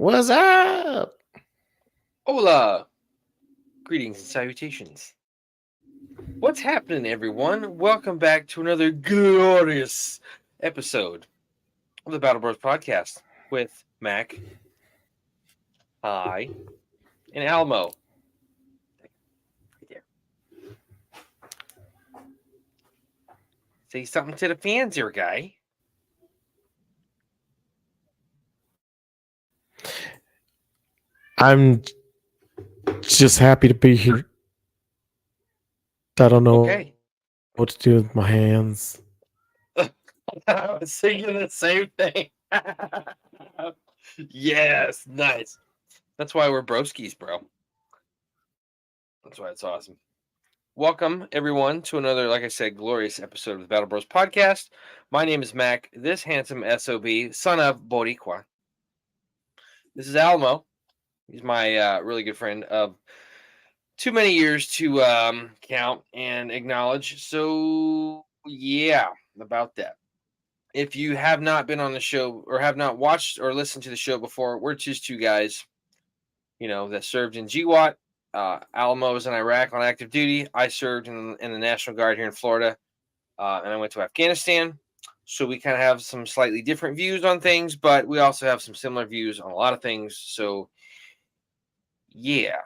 What's up? Hola! Greetings and salutations. What's happening, everyone? Welcome back to another glorious episode of the Battle Bros podcast with Mac, Hi, and Almo. Right there. Say something to the fans here, guy. I'm just happy to be here. I don't know what to Okay. do with my hands. I was singing the same thing. Yes, nice. That's why we're broskies, bro. That's why it's awesome. Welcome, everyone, to another, like I said, glorious episode of the Battle Bros podcast. My name is Mac, this handsome SOB, son of Boricua. This is Almo. He's my really good friend of too many years to count and acknowledge. So, yeah, about that. If you have not been on the show or have not watched or listened to the show before, we're just two guys, that served in GWAT. Alamo was in Iraq on active duty. I served in the National Guard here in Florida. And I went to Afghanistan. So we kind of have some slightly different views on things, but we also have some similar views on a lot of things. So yeah,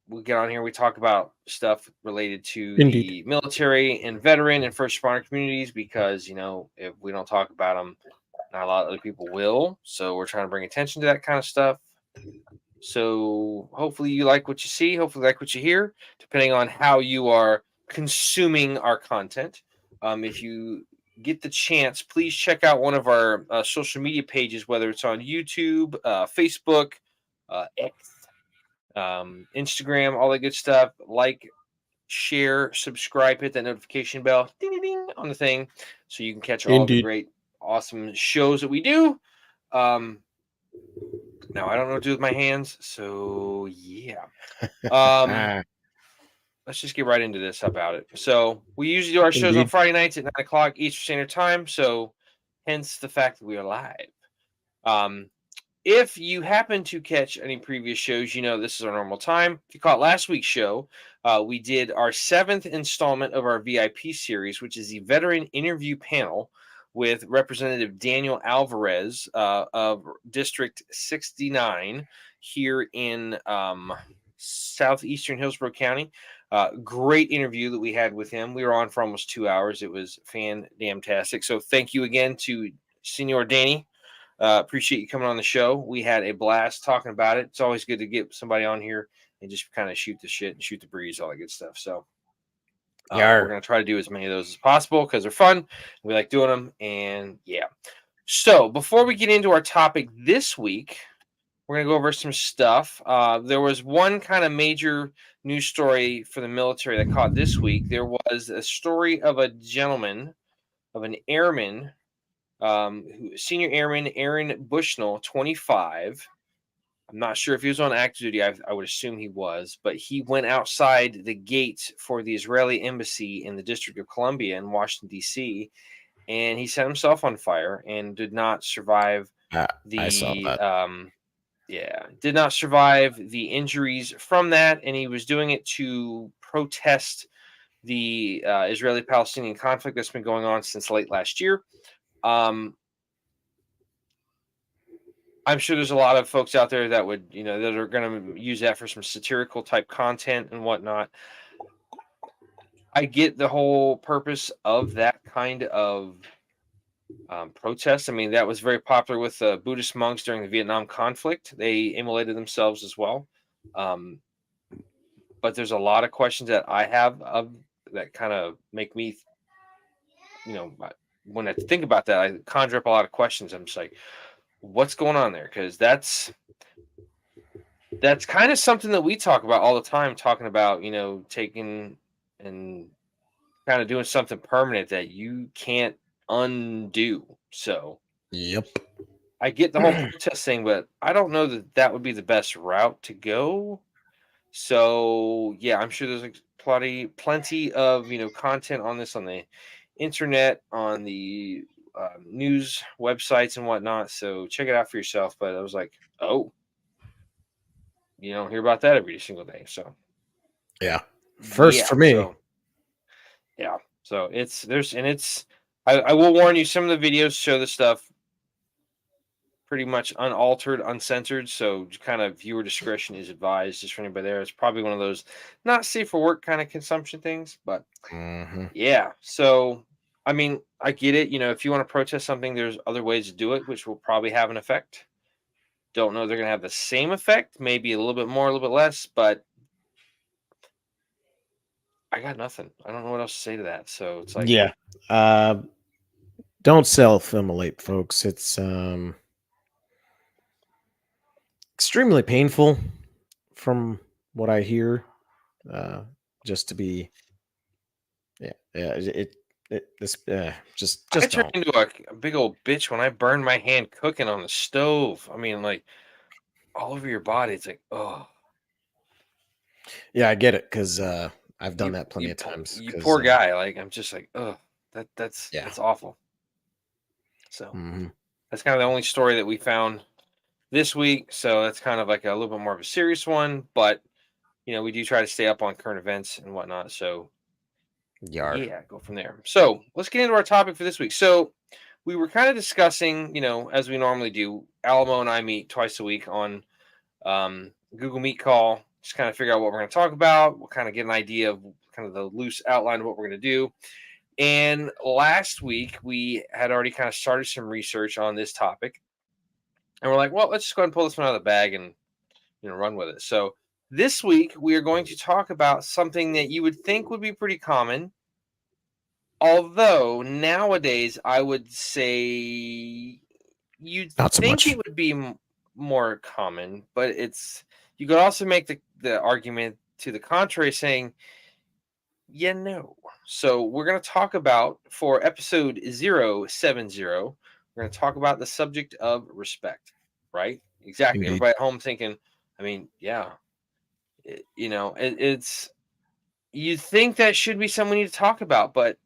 we get on here. We talk about stuff related to Indeed. the military and veteran and first responder communities because if we don't talk about them, not a lot of other people will. So we're trying to bring attention to that kind of stuff. So hopefully you like what you see. Hopefully you like what you hear, depending on how you are consuming our content. If you get the chance, please check out one of our social media pages, whether it's on YouTube, Facebook, X, Instagram, all that good stuff. Like, share, subscribe, hit that notification bell, ding, ding, ding, on the thing, so you can catch all the Indeed. great, awesome shows that we do. Now I don't know what to do with my hands, so yeah. Um, let's just get right into this about it. So we usually do our shows on Indeed. Friday nights at 9 o'clock Eastern Standard Time. So hence the fact that we are live. Um, if you happen to catch any previous shows, this is our normal time. If you caught last week's show, we did our seventh installment of our VIP series, which is the veteran interview panel with Representative Daniel Alvarez of District 69 here in southeastern Hillsborough County. Great interview that we had with him. We were on for almost 2 hours. It was fan-damn-tastic. So thank you again to Senor Danny. Appreciate you coming on the show. We had a blast talking about it. It's always good to get somebody on here and just kind of shoot the shit and shoot the breeze, all that good stuff. So we're Yar. going to try to do as many of those as possible because they're fun. We like doing them. And yeah. So before we get into our topic this week, we're going to go over some stuff. There was one kind of major news story for the military that caught this week. There was a story of a gentleman, of an airman, senior airman Aaron Bushnell, 25. I'm not sure if he was on active duty. I would assume he was, but he went outside the gate for the Israeli embassy in the District of Columbia in Washington, D.C., and he set himself on fire and did not survive I saw the that. did not survive the injuries from that, and he was doing it to protest the Israeli-Palestinian conflict that's been going on since late last year. I'm sure there's a lot of folks out there that would, that are going to use that for some satirical type content and whatnot. I get the whole purpose of that kind of protest. I mean, that was very popular with Buddhist monks during the Vietnam conflict. They immolated themselves as well. But there's a lot of questions that I have of that kind of make me, when I think about that, I conjure up a lot of questions. I'm just like, what's going on there? Because that's kind of something that we talk about all the time, talking about, taking and kind of doing something permanent that you can't undo. So Yep. I get the whole protest thing, but I don't know that that would be the best route to go. So yeah, I'm sure there's plenty of content on this on the internet, on the news websites and whatnot. So check it out for yourself. But I was like, oh, you don't hear about that every single day. So Yeah. First yeah, for me. so yeah, so it's. I will warn you. Some of the videos show the stuff pretty much unaltered, uncensored. So kind of viewer discretion is advised. Just for anybody there, it's probably one of those not safe for work kind of consumption things. But Hmm. yeah, so I mean, I get it. If you want to protest something, there's other ways to do it, which will probably have an effect. Don't know they're going to have the same effect, maybe a little bit more, a little bit less, but I got nothing. I don't know what else to say to that. So it's like, Yeah. Uh, don't self-immolate, folks. It's extremely painful from what I hear. Uh, just to be, yeah. It this I just turn don't. into a big old bitch when I burn my hand cooking on the stove. I mean, like all over your body. It's like, oh, Yeah, I get it because I've done you that plenty you of times. you Because poor guy. Like I'm just like, oh, yeah. that's awful. So Hmm. that's kind of the only story that we found this week. So that's kind of like a little bit more of a serious one, but we do try to stay up on current events and whatnot. So Yar. yeah, go from there. So let's get into our topic for this week. So we were kind of discussing, as we normally do. Alamo and I meet twice a week on Google Meet call, just kind of figure out what we're going to talk about. We'll kind of get an idea of kind of the loose outline of what we're going to do. And last week we had already kind of started some research on this topic, and we're like, well, let's just go ahead and pull this one out of the bag and run with it. So this week we are going to talk about something that you would think would be pretty common. Although nowadays, I would say you'd Not so think it much. would be more common, but you could also make the argument to the contrary, saying, yeah, no. So we're going to talk about for episode 070, we're going to talk about the subject of respect, right? Exactly. Indeed. Everybody at home thinking, I mean, yeah, it's you think that should be something we need to talk about, but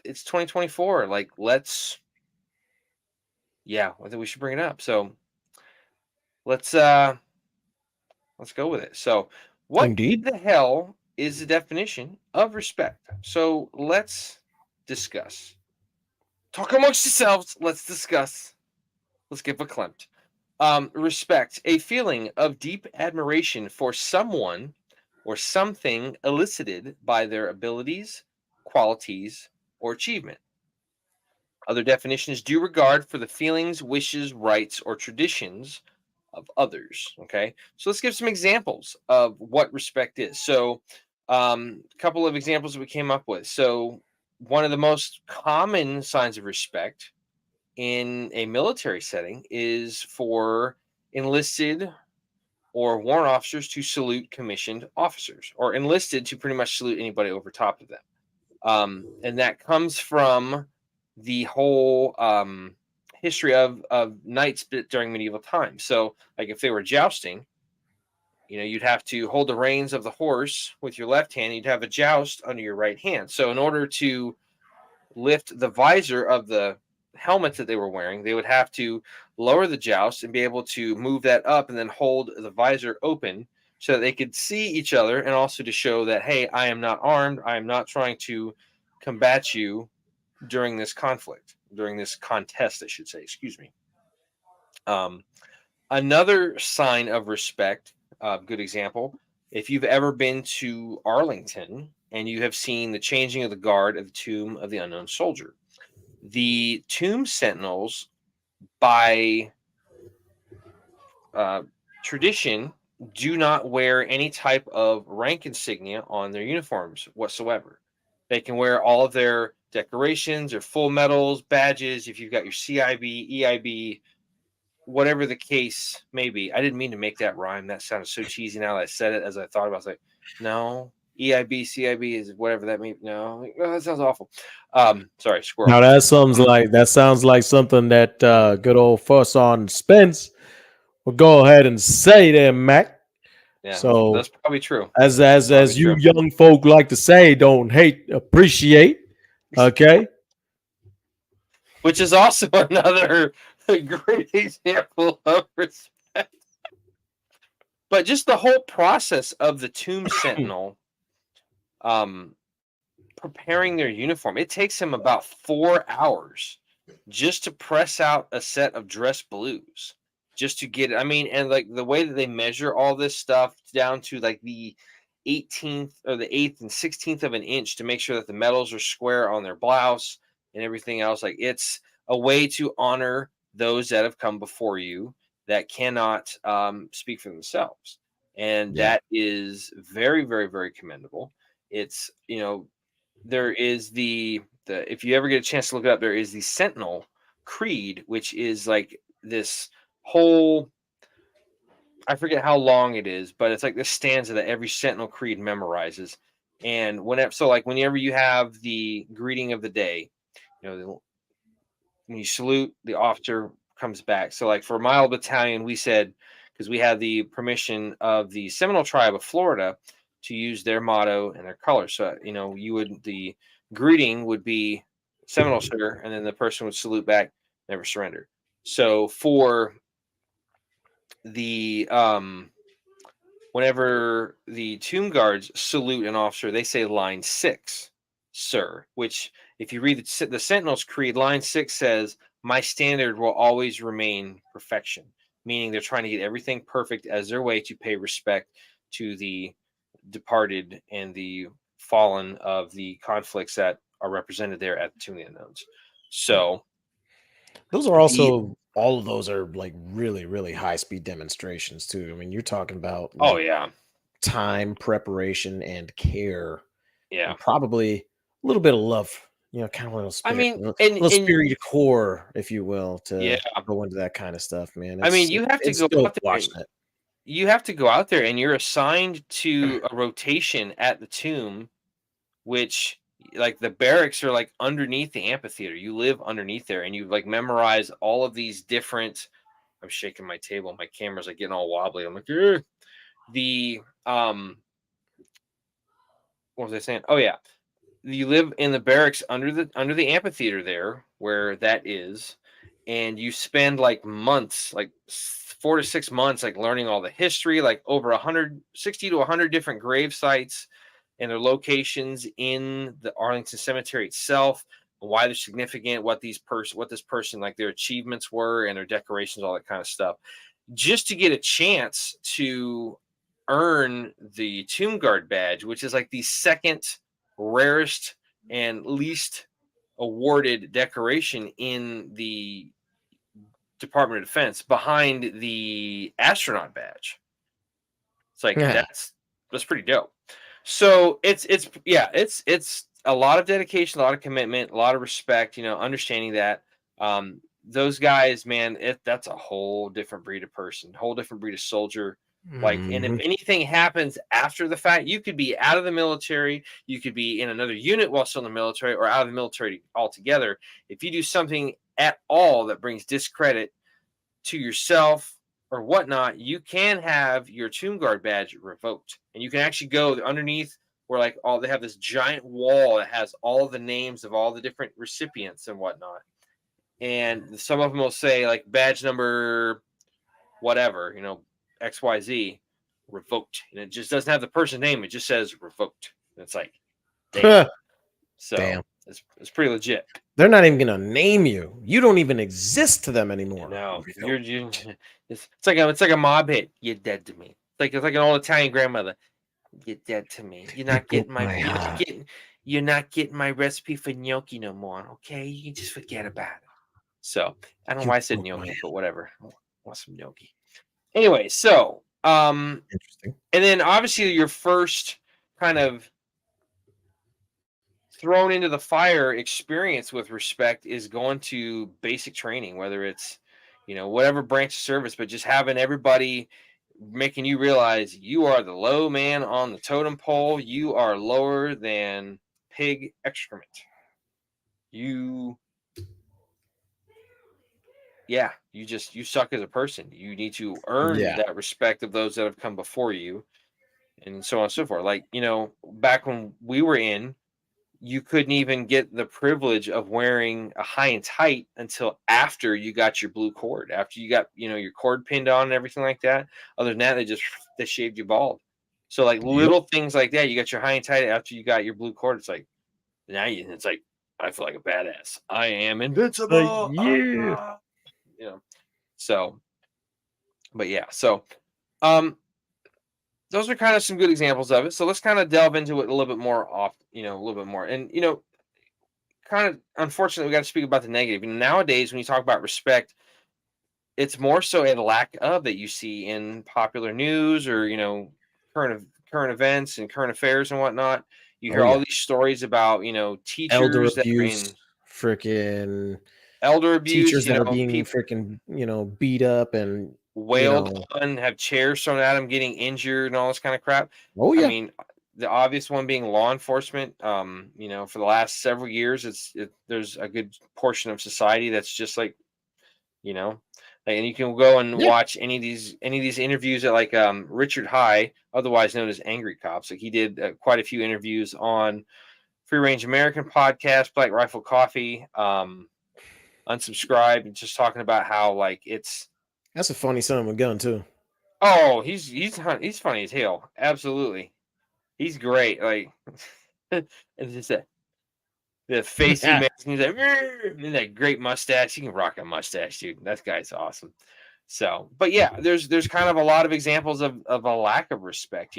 it's 2024. Like, yeah, I think we should bring it up. So let's uh let's go with it. So what Indeed. the hell is the definition of respect? So let's discuss. Talk amongst yourselves. Let's discuss. Let's get verklempt. Respect, a feeling of deep admiration for someone or something elicited by their abilities, qualities, or achievement. Other definitions: due regard for the feelings, wishes, rights, or traditions of others. Okay, so let's give some examples of what respect is. So, a couple of examples that we came up with. So, one of the most common signs of respect in a military setting is for enlisted or warrant officers to salute commissioned officers, or enlisted to pretty much salute anybody over top of them. And that comes from the whole history of knights during medieval times. So, like if they were jousting, you'd have to hold the reins of the horse with your left hand. You'd have a joust under your right hand. So, in order to lift the visor of the helmet that they were wearing, they would have to lower the joust and be able to move that up and then hold the visor open so that they could see each other, and also to show that, hey, I am not armed. I am not trying to combat you during this conflict, during this contest, I should say. Excuse me. Um, Another sign of respect, good example, if you've ever been to Arlington and you have seen the changing of the guard at the tomb of the unknown soldier, the tomb sentinels, by uh, tradition, do not wear any type of rank insignia on their uniforms whatsoever. They can wear all of their decorations or full medals, badges, if you've got your CIB, EIB, whatever the case may be. I didn't mean to make that rhyme. That sounded so cheesy now that I said it. As I thought about it, I was like, no, EIB, CIB is whatever that means. No, like, oh, that sounds awful. Sorry, squirrel. Now that sounds like something that good old fuss on Spence will go ahead and say there, Mac. Yeah, So that's probably true. Probably as you true. young folk like to say, don't hate, appreciate. Okay. which is also another great example of respect. But just the whole process of the tomb sentinel um, preparing their uniform, it takes them about 4 hours just to press out a set of dress blues, just to get it. I mean, and like the way that they measure all this stuff down to like the 18th or the 8th and 16th of an inch to make sure that the metals are square on their blouse and everything else. Like it's a way to honor those that have come before you that cannot speak for themselves. And Yeah. that is very, very, very commendable. It's, there is the if you ever get a chance to look it up, there is the Sentinel Creed, which is like this whole, I forget how long it is, but it's like this stanza that every Sentinel Creed memorizes. And whenever, so like whenever you have the greeting of the day, when you salute, the officer comes back. So like for my old battalion, we said, because we had the permission of the Seminole tribe of Florida to use their motto and their colors. So you would, the greeting would be Seminole sir, and then the person would salute back, never surrender. So for the whenever the tomb guards salute an officer, they say line 6, sir, which if you read the Sentinel's Creed, line 6 says, my standard will always remain perfection, meaning they're trying to get everything perfect as their way to pay respect to the departed and the fallen of the conflicts that are represented there at the Tomb of the Unknowns. Yeah. So Those are the also all of those are like really, really high speed demonstrations too. I mean, you're talking about oh like yeah, time, preparation, and care, yeah. and probably a little bit of love. Kind of I mean, a and little and spirit core, if you will, yeah, to go into that kind of stuff, man. I mean, It's dope watching it. you have to go out there and you're assigned to a rotation at the tomb, which like the barracks are like underneath the amphitheater. You live underneath there and you like memorize all of these different. I'm shaking my table. My camera's like getting all wobbly. I'm like, "Ugh." The what was I saying? Oh yeah, you live in the barracks under the amphitheater there where that is, and you spend like months, like 4 to 6 months, like learning all the history, like over 160 to 100 different grave sites and their locations in the Arlington Cemetery itself, why they're significant, what this person, like their achievements were and their decorations, all that kind of stuff, just to get a chance to earn the Tomb Guard badge, which is like the second rarest and least awarded decoration in the Department of Defense, behind the astronaut badge. It's like Yeah. that's pretty dope. So it's yeah, it's a lot of dedication, a lot of commitment, a lot of respect. Understanding that those guys, man, that's a whole different breed of person, whole different breed of soldier. Like, and if Mhm. anything happens after the fact, you could be out of the military, you could be in another unit while still in the military, or out of the military altogether. If you do something at all that brings discredit to yourself or whatnot, you can have your Tomb Guard badge revoked, and you can actually go underneath where like all they have this giant wall that has all the names of all the different recipients and whatnot, and some of them will say like badge number whatever, XYZ revoked, and it just doesn't have the person name; it just says revoked. And it's like, damn. So Damn. it's pretty legit. They're not even gonna name you. You don't even exist to them anymore. No, you it's like a mob hit. You're dead to me. It's like an old Italian grandmother. You're dead to me. You're You not broke getting my my you're not heart. getting you're not getting my recipe for gnocchi no more. Okay, you can just forget about it. So I don't know You why I said broke my gnocchi, but whatever. I want some gnocchi. Anyway, so Interesting. and then obviously your first kind of thrown into the fire experience with respect is going to basic training, whether it's whatever branch of service, but just having everybody making you realize you are the low man on the totem pole, you are lower than pig excrement, you yeah, you suck as a person, you need to earn Yeah. that respect of those that have come before you, and so on and so forth. Like back when we were in, you couldn't even get the privilege of wearing a high and tight until after you got your blue cord, after you got, your cord pinned on and everything like that. Other than that, they shaved you bald. So like Yep. little things like that, you got your high and tight after you got your blue cord. It's like it's like I feel like a badass. I am Like, invincible. yeah. You know. So, but yeah, so um, those are kind of some good examples of it. So let's kind of delve into it a little bit more a little bit more. And kind of unfortunately, we got to speak about the negative. Nowadays, when you talk about respect, it's more so a lack of that you see in popular news or current events and current affairs and whatnot. You Oh hear all yeah. these stories about Elder teachers that are abuse, in freaking elder abuse, teachers that are being people freaking, beat up and, you wailed know, on, have chairs thrown at them, getting injured, and all this kind of crap. oh I yeah. mean, the obvious one being law enforcement. For the last several years, there's a good portion of society that's just like, you know, and you can go and Yeah. watch any of these interviews that like Richard High, otherwise known as Angry Cops. Like he did quite a few interviews on Free Range American podcast, Black Rifle Coffee, Unsubscribe, and just talking about how like it's That's a funny son of a gun too. oh, he's funny as hell. Absolutely. He's great. Like it's just the face he makes, and he's like, and that great mustache. He can rock a mustache, dude. That guy's awesome. So, but yeah, there's kind of a lot of examples of a lack of respect,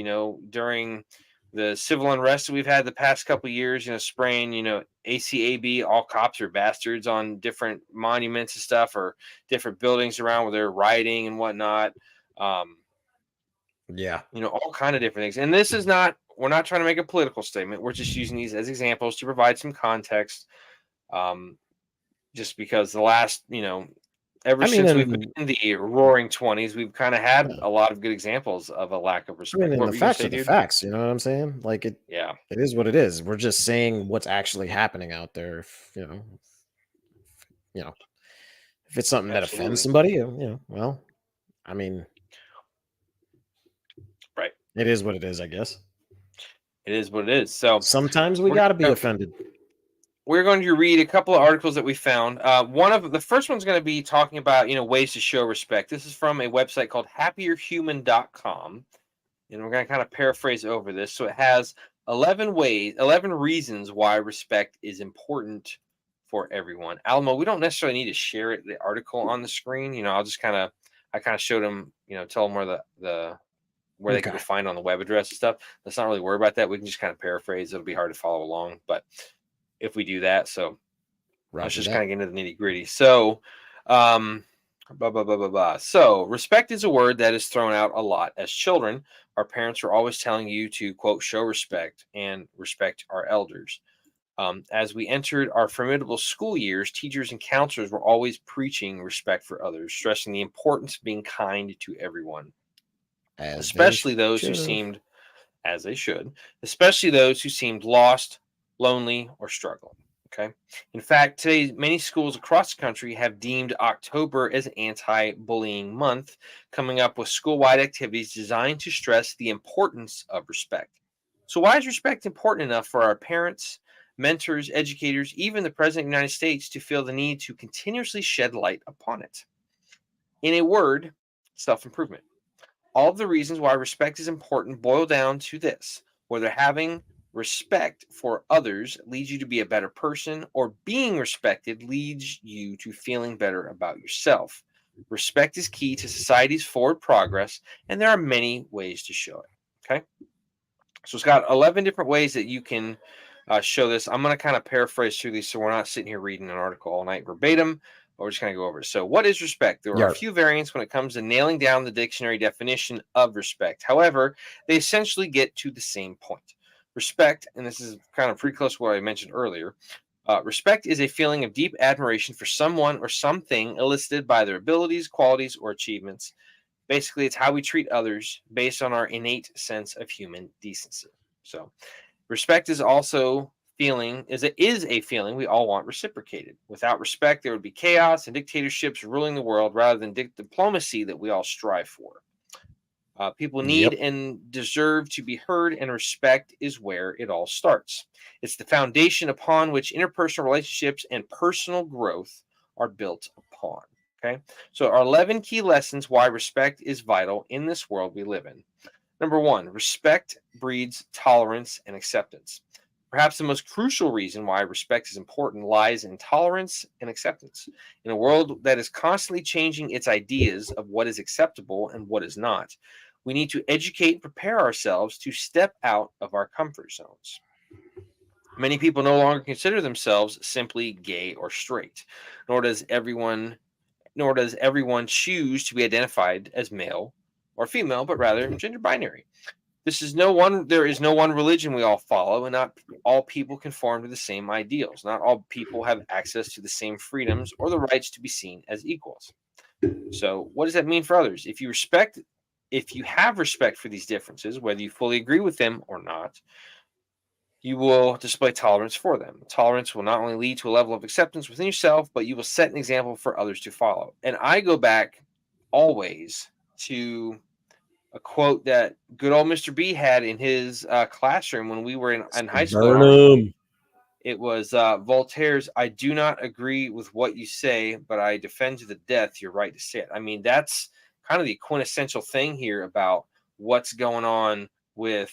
during the civil unrest that we've had the past couple of years, spraying, ACAB, all cops are bastards on different monuments and stuff or different buildings around where they're rioting and whatnot. Um, Yeah. all kind of different things. And this is not, we're not trying to make a political statement. We're just using these as examples to provide some context. Um, just because the last, ever I mean, since we've been and in the roaring 20s, we've kind of had yeah. a lot of good examples of a lack of I mean, respect. and What the were you going to facts say, are the dude? facts. You know what I'm saying? Like Yeah, it is what it is. We're just saying what's actually happening out there. If, you know, if it's something that offends absolutely. somebody, well, I mean, Right. it is what it is, I guess. It is what it is. So Sometimes we we're got to be gonna, offended. we're going to read a couple of articles that we found. One of the first one's going to be talking about, ways to show respect. This is from a website called happierhuman.com. And we're going to kind of paraphrase over this. So it has 11 reasons why respect is important for everyone. Alamo, we don't necessarily need to share the article on the screen. I kind of showed them, tell them where where they can go Okay. find on the web address and stuff. Let's not really worry about that. We can just kind of paraphrase. It'll be hard to follow along, but if we do that, so let's Roger just that. kind of get into the nitty gritty. So, um, blah, blah, blah, blah, blah. So, respect is a word that is thrown out a lot. As children, our parents are always telling you to, quote, show respect and respect our elders. As we entered our formidable school years, teachers and counselors were always preaching respect for others, stressing the importance of being kind to everyone, As they especially those who should have. seemed, as they should, especially those who seemed lost, lonely, or struggling. Okay. In fact, today, many schools across the country have deemed October as anti bullying month, coming up with school wide activities designed to stress the importance of respect. So, why is respect important enough for our parents, mentors, educators, even the President of the United States to feel the need to continuously shed light upon it? In a word, self improvement. All of the reasons why respect is important boil down to this: whether having respect for others leads you to be a better person, or being respected leads you to feeling better about yourself. Respect is key to society's forward progress, and there are many ways to show it. Okay. So it's got 11 different ways that you can show this. I'm going to kind of paraphrase through these so we're not sitting here reading an article all night verbatim. But we're just going to go over it. So, what is respect? There are a Yarp. few variants when it comes to nailing down the dictionary definition of respect. However, they essentially get to the same point. Respect, and this is kind of pretty close to what I mentioned earlier. Respect is a feeling of deep admiration for someone or something elicited by their abilities, qualities, or achievements. Basically, it's how we treat others based on our innate sense of human decency. So, respect is a feeling we all want reciprocated. Without respect, there would be chaos and dictatorships ruling the world rather than diplomacy that we all strive for. People need Yep. and deserve to be heard, and respect is where it all starts. It's the foundation upon which interpersonal relationships and personal growth are built upon. Okay. So, our 11 key lessons why respect is vital in this world we live in. Number one, respect breeds tolerance and acceptance. Perhaps the most crucial reason why respect is important lies in tolerance and acceptance. In a world that is constantly changing its ideas of what is acceptable and what is not, we need to educate and prepare ourselves to step out of our comfort zones. Many people no longer consider themselves simply gay or straight, nor does everyone nor does everyone choose to be identified as male or female, but rather gender binary. There is no one religion we all follow, and not all people conform to the same ideals. Not all people have access to the same freedoms or the rights to be seen as equals. So, what does that mean for others? If you have respect for these differences, whether you fully agree with them or not, you will display tolerance for them. Tolerance will not only lead to a level of acceptance within yourself, but you will set an example for others to follow. And I go back always to a quote that good old Mr. B had in his classroom when we were in high school in our. Burnham. It was Voltaire's, "I do not agree with what you say, but I defend to the death your right to say it." I mean, that's kind of the quintessential thing here about what's going on with,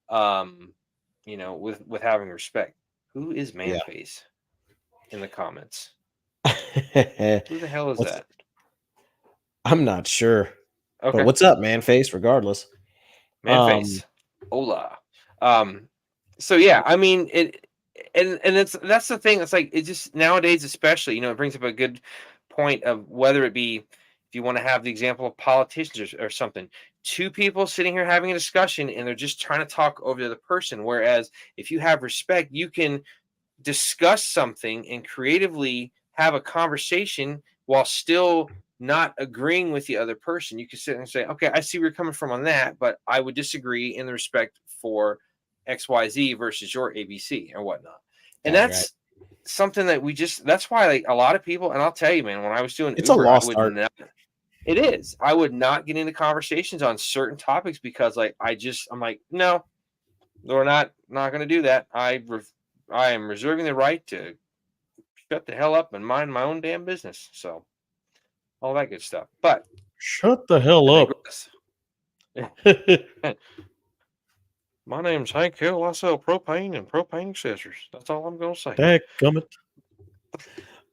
um, with having respect. Who is Yeah. Manface in the comments? Who the hell is What's that? I'm not sure. But Okay, what's up, man? Face regardless. Um Manface. Hola. Um, so yeah, I mean it, and that's the thing. It's like it just nowadays, especially, it brings up a good point of whether it be if you want to have the example of politicians or something. Two people sitting here having a discussion and they're just trying to talk over the other person. Whereas if you have respect, you can discuss something and creatively have a conversation while still not agreeing with the other person. You can sit and say, okay, I see where you're coming from on that, but I would disagree in the respect for XYZ versus your ABC or whatnot. And Right, right. that's something that that's why, like, a lot of people, and I'll tell you, man, when I was doing It's a Uber, I lost would art. not, it is, I would not get into conversations on certain topics because, like, I'm like, no, we're not going to do that. I am reserving the right to shut the hell up and mind my own damn business. So all that good stuff. But Shut the hell I up. digress. My name's Hank Hill. I sell propane and propane accessories. That's all I'm gonna say. Dadgummit.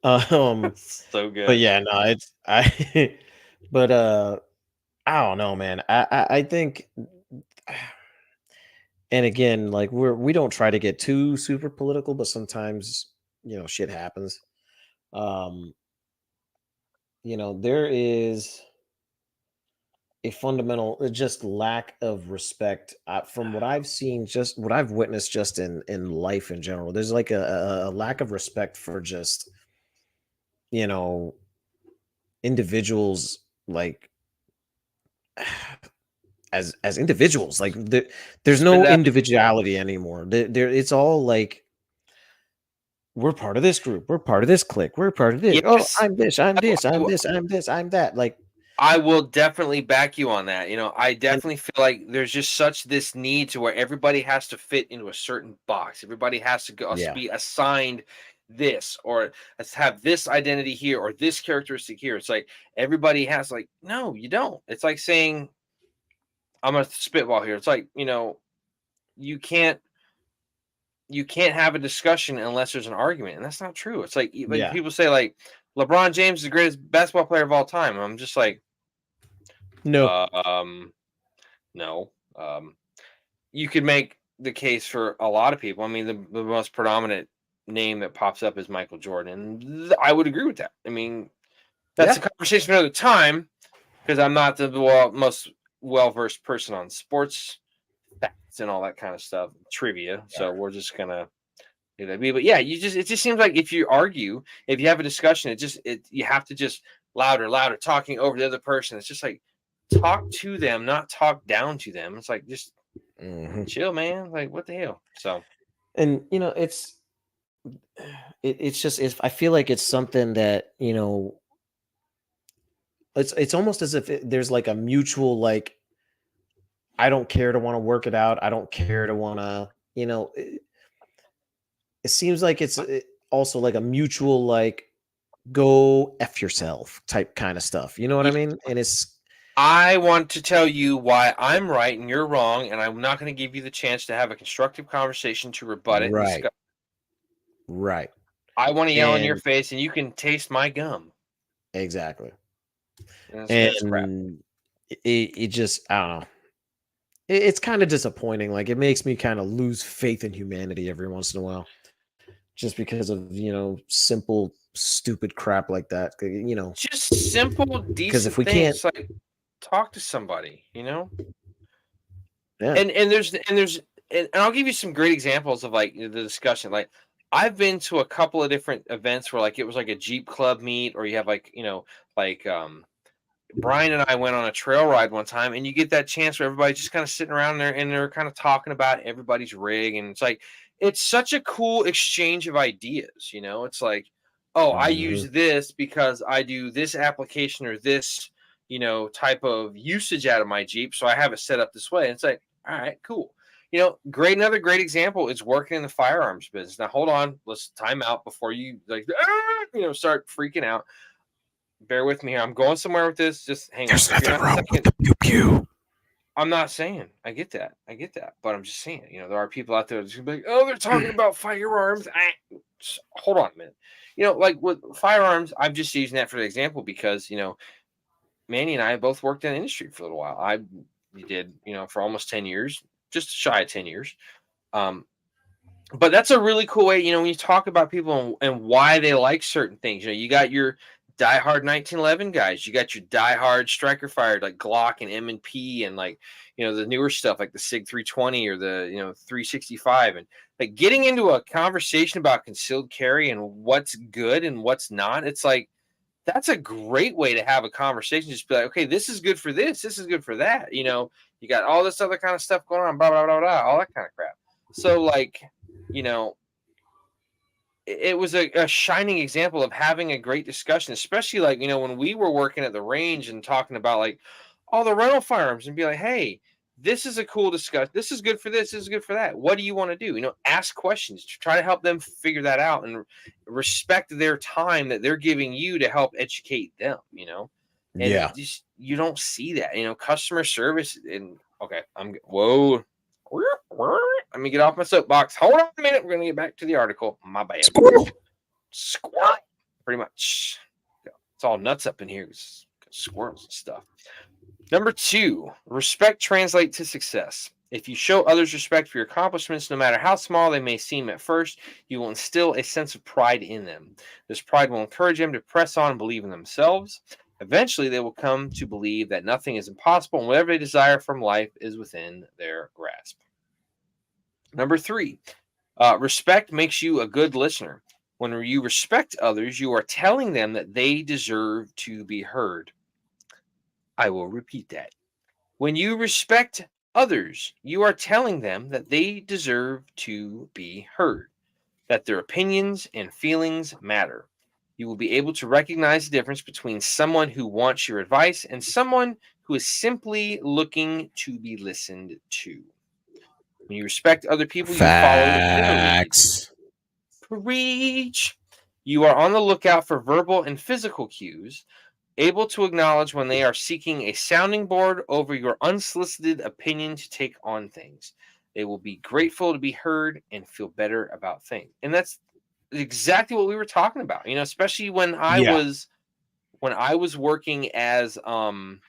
Um, So but good. yeah, no, it's I but I don't know, man. I think and again, like we don't try to get too super political, but sometimes, shit happens. Um, there is a fundamental just lack of respect from what I've seen, just what I've witnessed, just in life in general. There's like a lack of respect for just you know individuals, like as individuals, like there's Spit no it out. individuality anymore. It's all like we're part of this group, we're part of this clique, we're part of this. Oh, Yes. I'm this, I'm I, this, I'm I, this, I'm this, I'm that. Like, I will definitely back you on that. I and definitely feel like there's just such this need to where everybody has to fit into a certain box. Everybody has to go yeah, be assigned this, or have this identity here or this characteristic here. It's like everybody has, like, no, you don't. It's like saying, I'm gonna spitball here. It's like, you can't you can't have a discussion unless there's an argument, and that's not true. It's like yeah, people say, like, LeBron James is the greatest basketball player of all time. I'm just like, no, uh, um, no. You could make the case for a lot of people. I mean, the most predominant name that pops up is Michael Jordan, and I would agree with that. I mean, that's a yeah, conversation for another time because I'm not the most well versed person on sports facts and all that kind of stuff, trivia. yeah. So we're just gonna leave that be. But yeah, it just seems like if you argue, if you have a discussion, you have to just louder, talking over the other person. It's just like, talk to them, not talk down to them. It's like, just Mhm. chill, man. Like, what the hell? So And it's just, if I feel like it's something that it's almost as if there's like a mutual, like, I don't care to want to work it out. I don't care to want to, it seems like it's also like a mutual, like, go F yourself type kind of stuff. You know what I Yeah, mean? And it's I want to tell you why I'm right and you're wrong, and I'm not going to give you the chance to have a constructive conversation to rebut it and right, discuss. right. I want to yell in your And face, and you can taste my gum. exactly. And it's crap. And it just, I don't know. It's kind of disappointing. Like, it makes me kind of lose faith in humanity every once in a while, just because of, simple, stupid crap like that. Just simple, Because if decent we can't, things like talk to somebody, yeah. And I'll give you some great examples of like the discussion. Like I've been to a couple of different events where like it was like a Jeep club meet, or you have like like Brian and I went on a trail ride one time, and you get that chance where everybody's just kind of sitting around there and they're kind of talking about everybody's rig, and it's like it's such a cool exchange of ideas. It's like, oh, I Mhm. use this because I do this application or this type of usage out of my Jeep, so I have it set up this way. And it's like, all right, cool. Great. Another great example is working in the firearms business. Now, hold on, let's time out before you like, start freaking out. Bear with me here. I'm going somewhere with this. Just hang on. There's If you're nothing not wrong with second, the pew pew. I'm not saying. I get that. I get that. But I'm just saying, there are people out there that's gonna be like, oh, they're talking about firearms. Hold on a minute. Like with firearms, I'm just using that for the example because, Manny and I both worked in the industry for a little while. I did, for almost 10 years, just shy of 10 years. Um, but that's a really cool way, when you talk about people and why they like certain things. You got your diehard 1911 guys, you got your diehard striker fired like Glock and M&P, and like the newer stuff like the Sig 320 or the 365, and like getting into a conversation about concealed carry and what's good and what's not. It's like that's a great way to have a conversation. Just be like, okay, this is good for this is good for that. You got all this other kind of stuff going on, blah blah blah blah, all that kind of crap. So like, you know, it was a shining example of having a great discussion, especially like, when we were working at the range and talking about like all the rental firearms, and be like, hey, this is a cool discussion. This is good for this is good for that. What do you want to do? Ask questions to try to help them figure that out, and respect their time that they're giving you to help educate them. And Yeah. just you don't see that, customer service. And okay, whoa. Let me get off my soapbox. Hold on a minute. We're going to get back to the article. My bad. Squirrel. Squirrel. Pretty much. It's all nuts up in here. Squirrels and stuff. Number 2, respect translates to success. If you show others respect for your accomplishments, no matter how small they may seem at first, you will instill a sense of pride in them. This pride will encourage them to press on and believe in themselves. Eventually, they will come to believe that nothing is impossible, and whatever they desire from life is within their grasp. Number 3, respect makes you a good listener. When you respect others, you are telling them that they deserve to be heard. I will repeat that. When you respect others, you are telling them that they deserve to be heard, that their opinions and feelings matter. You will be able to recognize the difference between someone who wants your advice and someone who is simply looking to be listened to. When you respect other people, you follow their lead. Facts. Preach. You are on the lookout for verbal and physical cues, able to acknowledge when they are seeking a sounding board over your unsolicited opinion to take on things. They will be grateful to be heard and feel better about things. And that's exactly what we were talking about, especially Yeah. when I was working as when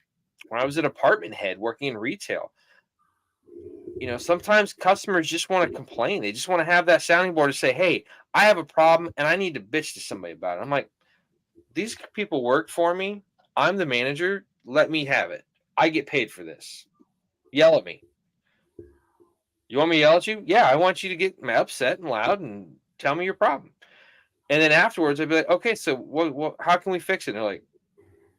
I was an apartment head working in retail. Sometimes customers just want to complain. They just want to have that sounding board to say, hey, I have a problem and I need to bitch to somebody about it. I'm like, these people work for me. I'm the manager. Let me have it. I get paid for this. Yell at me. You want me to yell at you? Yeah, I want you to get upset and loud and tell me your problem. And then afterwards, I'd be like, okay, so how can we fix it? And they're like,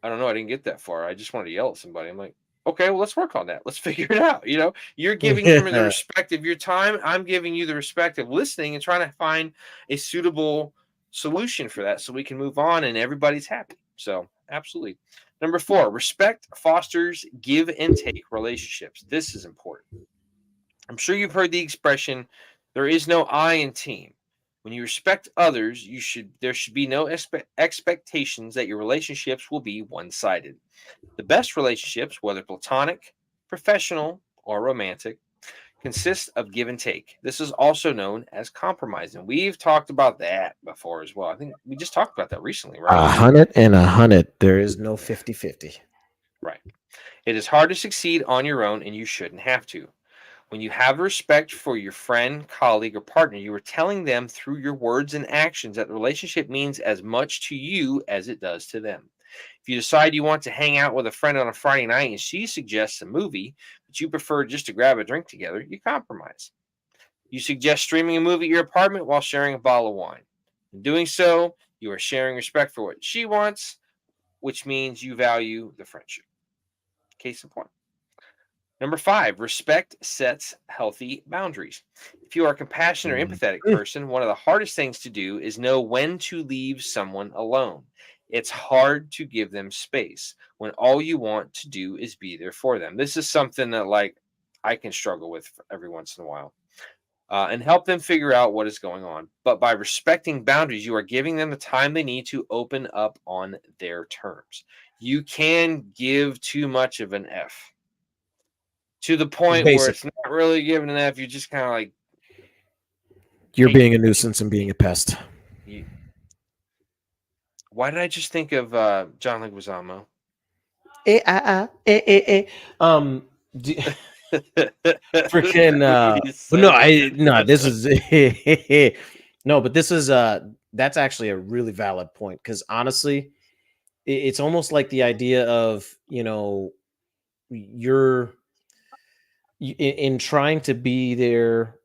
I don't know. I didn't get that far. I just wanted to yell at somebody. I'm like, okay, well, let's work on that. Let's figure it out. You're giving me the respect of your time. I'm giving you the respect of listening and trying to find a suitable solution for that so we can move on and everybody's happy. So, absolutely. Number 4, respect fosters give and take relationships. This is important. I'm sure you've heard the expression, there is no I in team. When you respect others, there should be no expectations that your relationships will be one-sided. The best relationships, whether platonic, professional, or romantic, consist of give and take. This is also known as compromise. And we've talked about that before as well. I think we just talked about that recently, right? 100 and 100. There is no Yeah, 50-50. right. It is hard to succeed on your own, and you shouldn't have to. When you have respect for your friend, colleague, or partner, you are telling them through your words and actions that the relationship means as much to you as it does to them. If you decide you want to hang out with a friend on a Friday night and she suggests a movie, but you prefer just to grab a drink together, you compromise. You suggest streaming a movie at your apartment while sharing a bottle of wine. In doing so, you are sharing respect for what she wants, which means you value the friendship. Case in point. Number 5, respect sets healthy boundaries. If you are a compassionate or Mhm. empathetic person, one of the hardest things to do is know when to leave someone alone. It's hard to give them space when all you want to do is be there for them. This is something that, like, I can struggle with every once in a while, and help them figure out what is going on. But by respecting boundaries, you are giving them the time they need to open up on their terms. You can give too much of an F to the point where it's Basically, not really giving an F. You're just kind of like, you're hey, being a nuisance and being a pest. you, why did I just think of John Leguizamo? Um, d- freaking. He's But no, so I good. no. This is no, but this is that's actually a really valid point because honestly, it's almost like the idea of you're in trying to be there.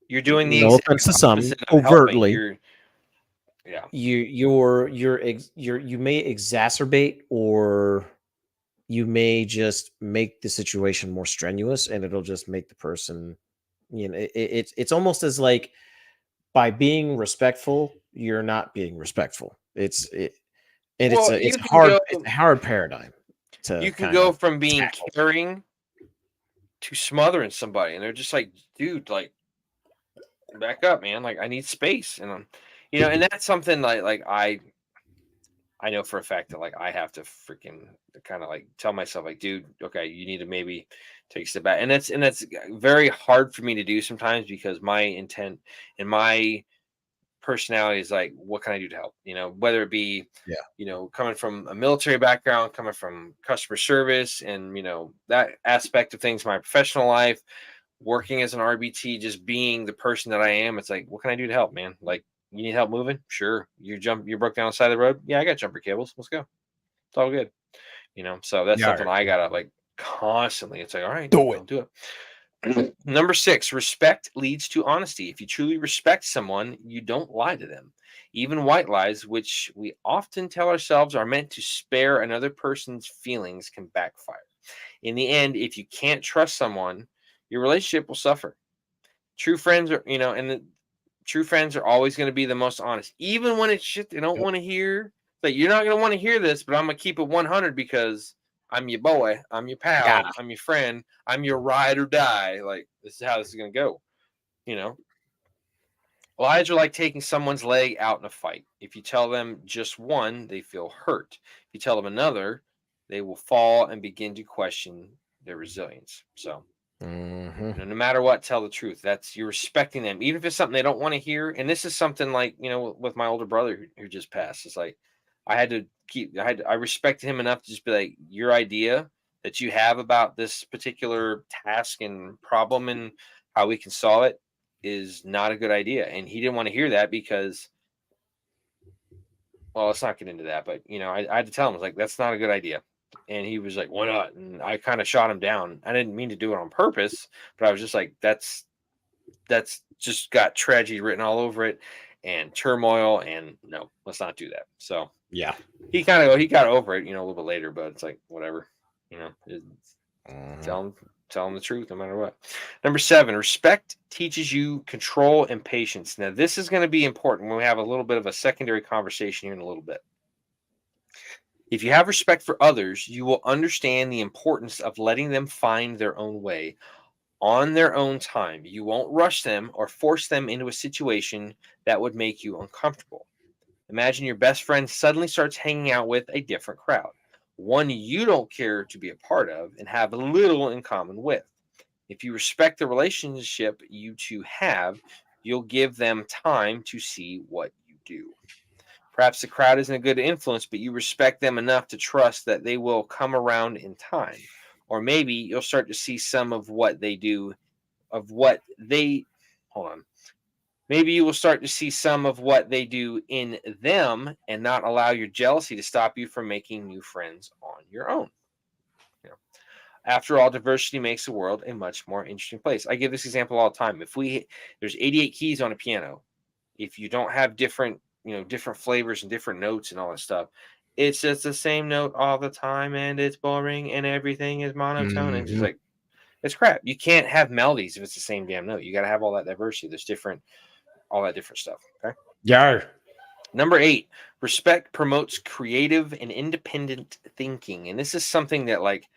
You're doing the No exact offense to some, opposite of helping. overtly, Yeah. you may exacerbate or you may just make the situation more strenuous and it'll just make the person it's almost as like by being respectful you're not being respectful and Well, it's a hard paradigm to you can kind go of from being tackle. caring to smothering somebody, and they're just like, dude, like, back up, man. Like, I need space, and and that's something like I know for a fact that, like, I have to freaking kind of like tell myself, like, dude, okay, you need to maybe take a step back. And that's very hard for me to do sometimes because my intent and my personality is like, what can I do to help? Whether it be, Yeah. coming from a military background, coming from customer service, and that aspect of things, my professional life, working as an RBT, just being the person that I am. It's like, what can I do to help, man? Like, you need help moving? Sure. You broke down the side of the road? Yeah, I got jumper cables. Let's go. It's all good. So that's Yeah, all something right. I gotta like constantly. It's like, all right, Do it. do it. Number 6, respect leads to honesty. If you truly respect someone, you don't lie to them. Even white lies, which we often tell ourselves are meant to spare another person's feelings, can backfire. In the end, if you can't trust someone, your relationship will suffer. True friends are, and the true friends are always going to be the most honest, even when it's shit they don't Yep. want to hear. Like, you're not going to want to hear this, but I'm going to keep it 100 because I'm your boy, I'm your Yeah. pal, I'm your friend, I'm your ride or die. Like, this is how this is going to go. You know, Lies are like taking someone's leg out in a fight. If you tell them just one, they feel hurt. If you tell them another, they will fall and begin to question their resilience. So, Hmm. no matter what, tell the truth. That's, you're respecting them, even if it's something they don't want to hear. And this is something like, with my older brother who just passed. It's like I respected him enough to just be like, your idea that you have about this particular task and problem and how we can solve it is not a good idea. And he didn't want to hear that because, well, let's not get into that. But I had to tell him, I was like, that's not a good idea. And he was like, why not? And I kind of shot him down. I didn't mean to do it on purpose, but I was just like, that's just got tragedy written all over it and turmoil, and no, let's not do that. So Yeah. he got over it, a little bit later, but it's like, whatever, Mhm. tell him tell him the truth no matter what. Number 7, respect teaches you control and patience. Now, this is going to be important when we have a little bit of a secondary conversation here in a little bit. If you have respect for others, you will understand the importance of letting them find their own way on their own time. You won't rush them or force them into a situation that would make you uncomfortable. Imagine your best friend suddenly starts hanging out with a different crowd, one you don't care to be a part of and have little in common with. If you respect the relationship you two have, you'll give them time to see what you do. Perhaps the crowd isn't a good influence, but you respect them enough to trust that they will come around in time. Or maybe you'll start to see some of what they do, of what they, hold on. Maybe you will start to see some of what they do in them and not allow your jealousy to stop you from making new friends on your own. You know, after all, diversity makes the world a much more interesting place. I give this example all the time. If we there's 88 keys on a piano, if you don't have different, different flavors and different notes and all that stuff, it's just the same note all the time and it's boring and everything is monotone. And it's just Mhm. like, it's crap. You can't have melodies if it's the same damn note. You got to have all that diversity. There's different, all that different stuff. Okay. Yar. Number 8, respect promotes creative and independent thinking. And this is something that, like,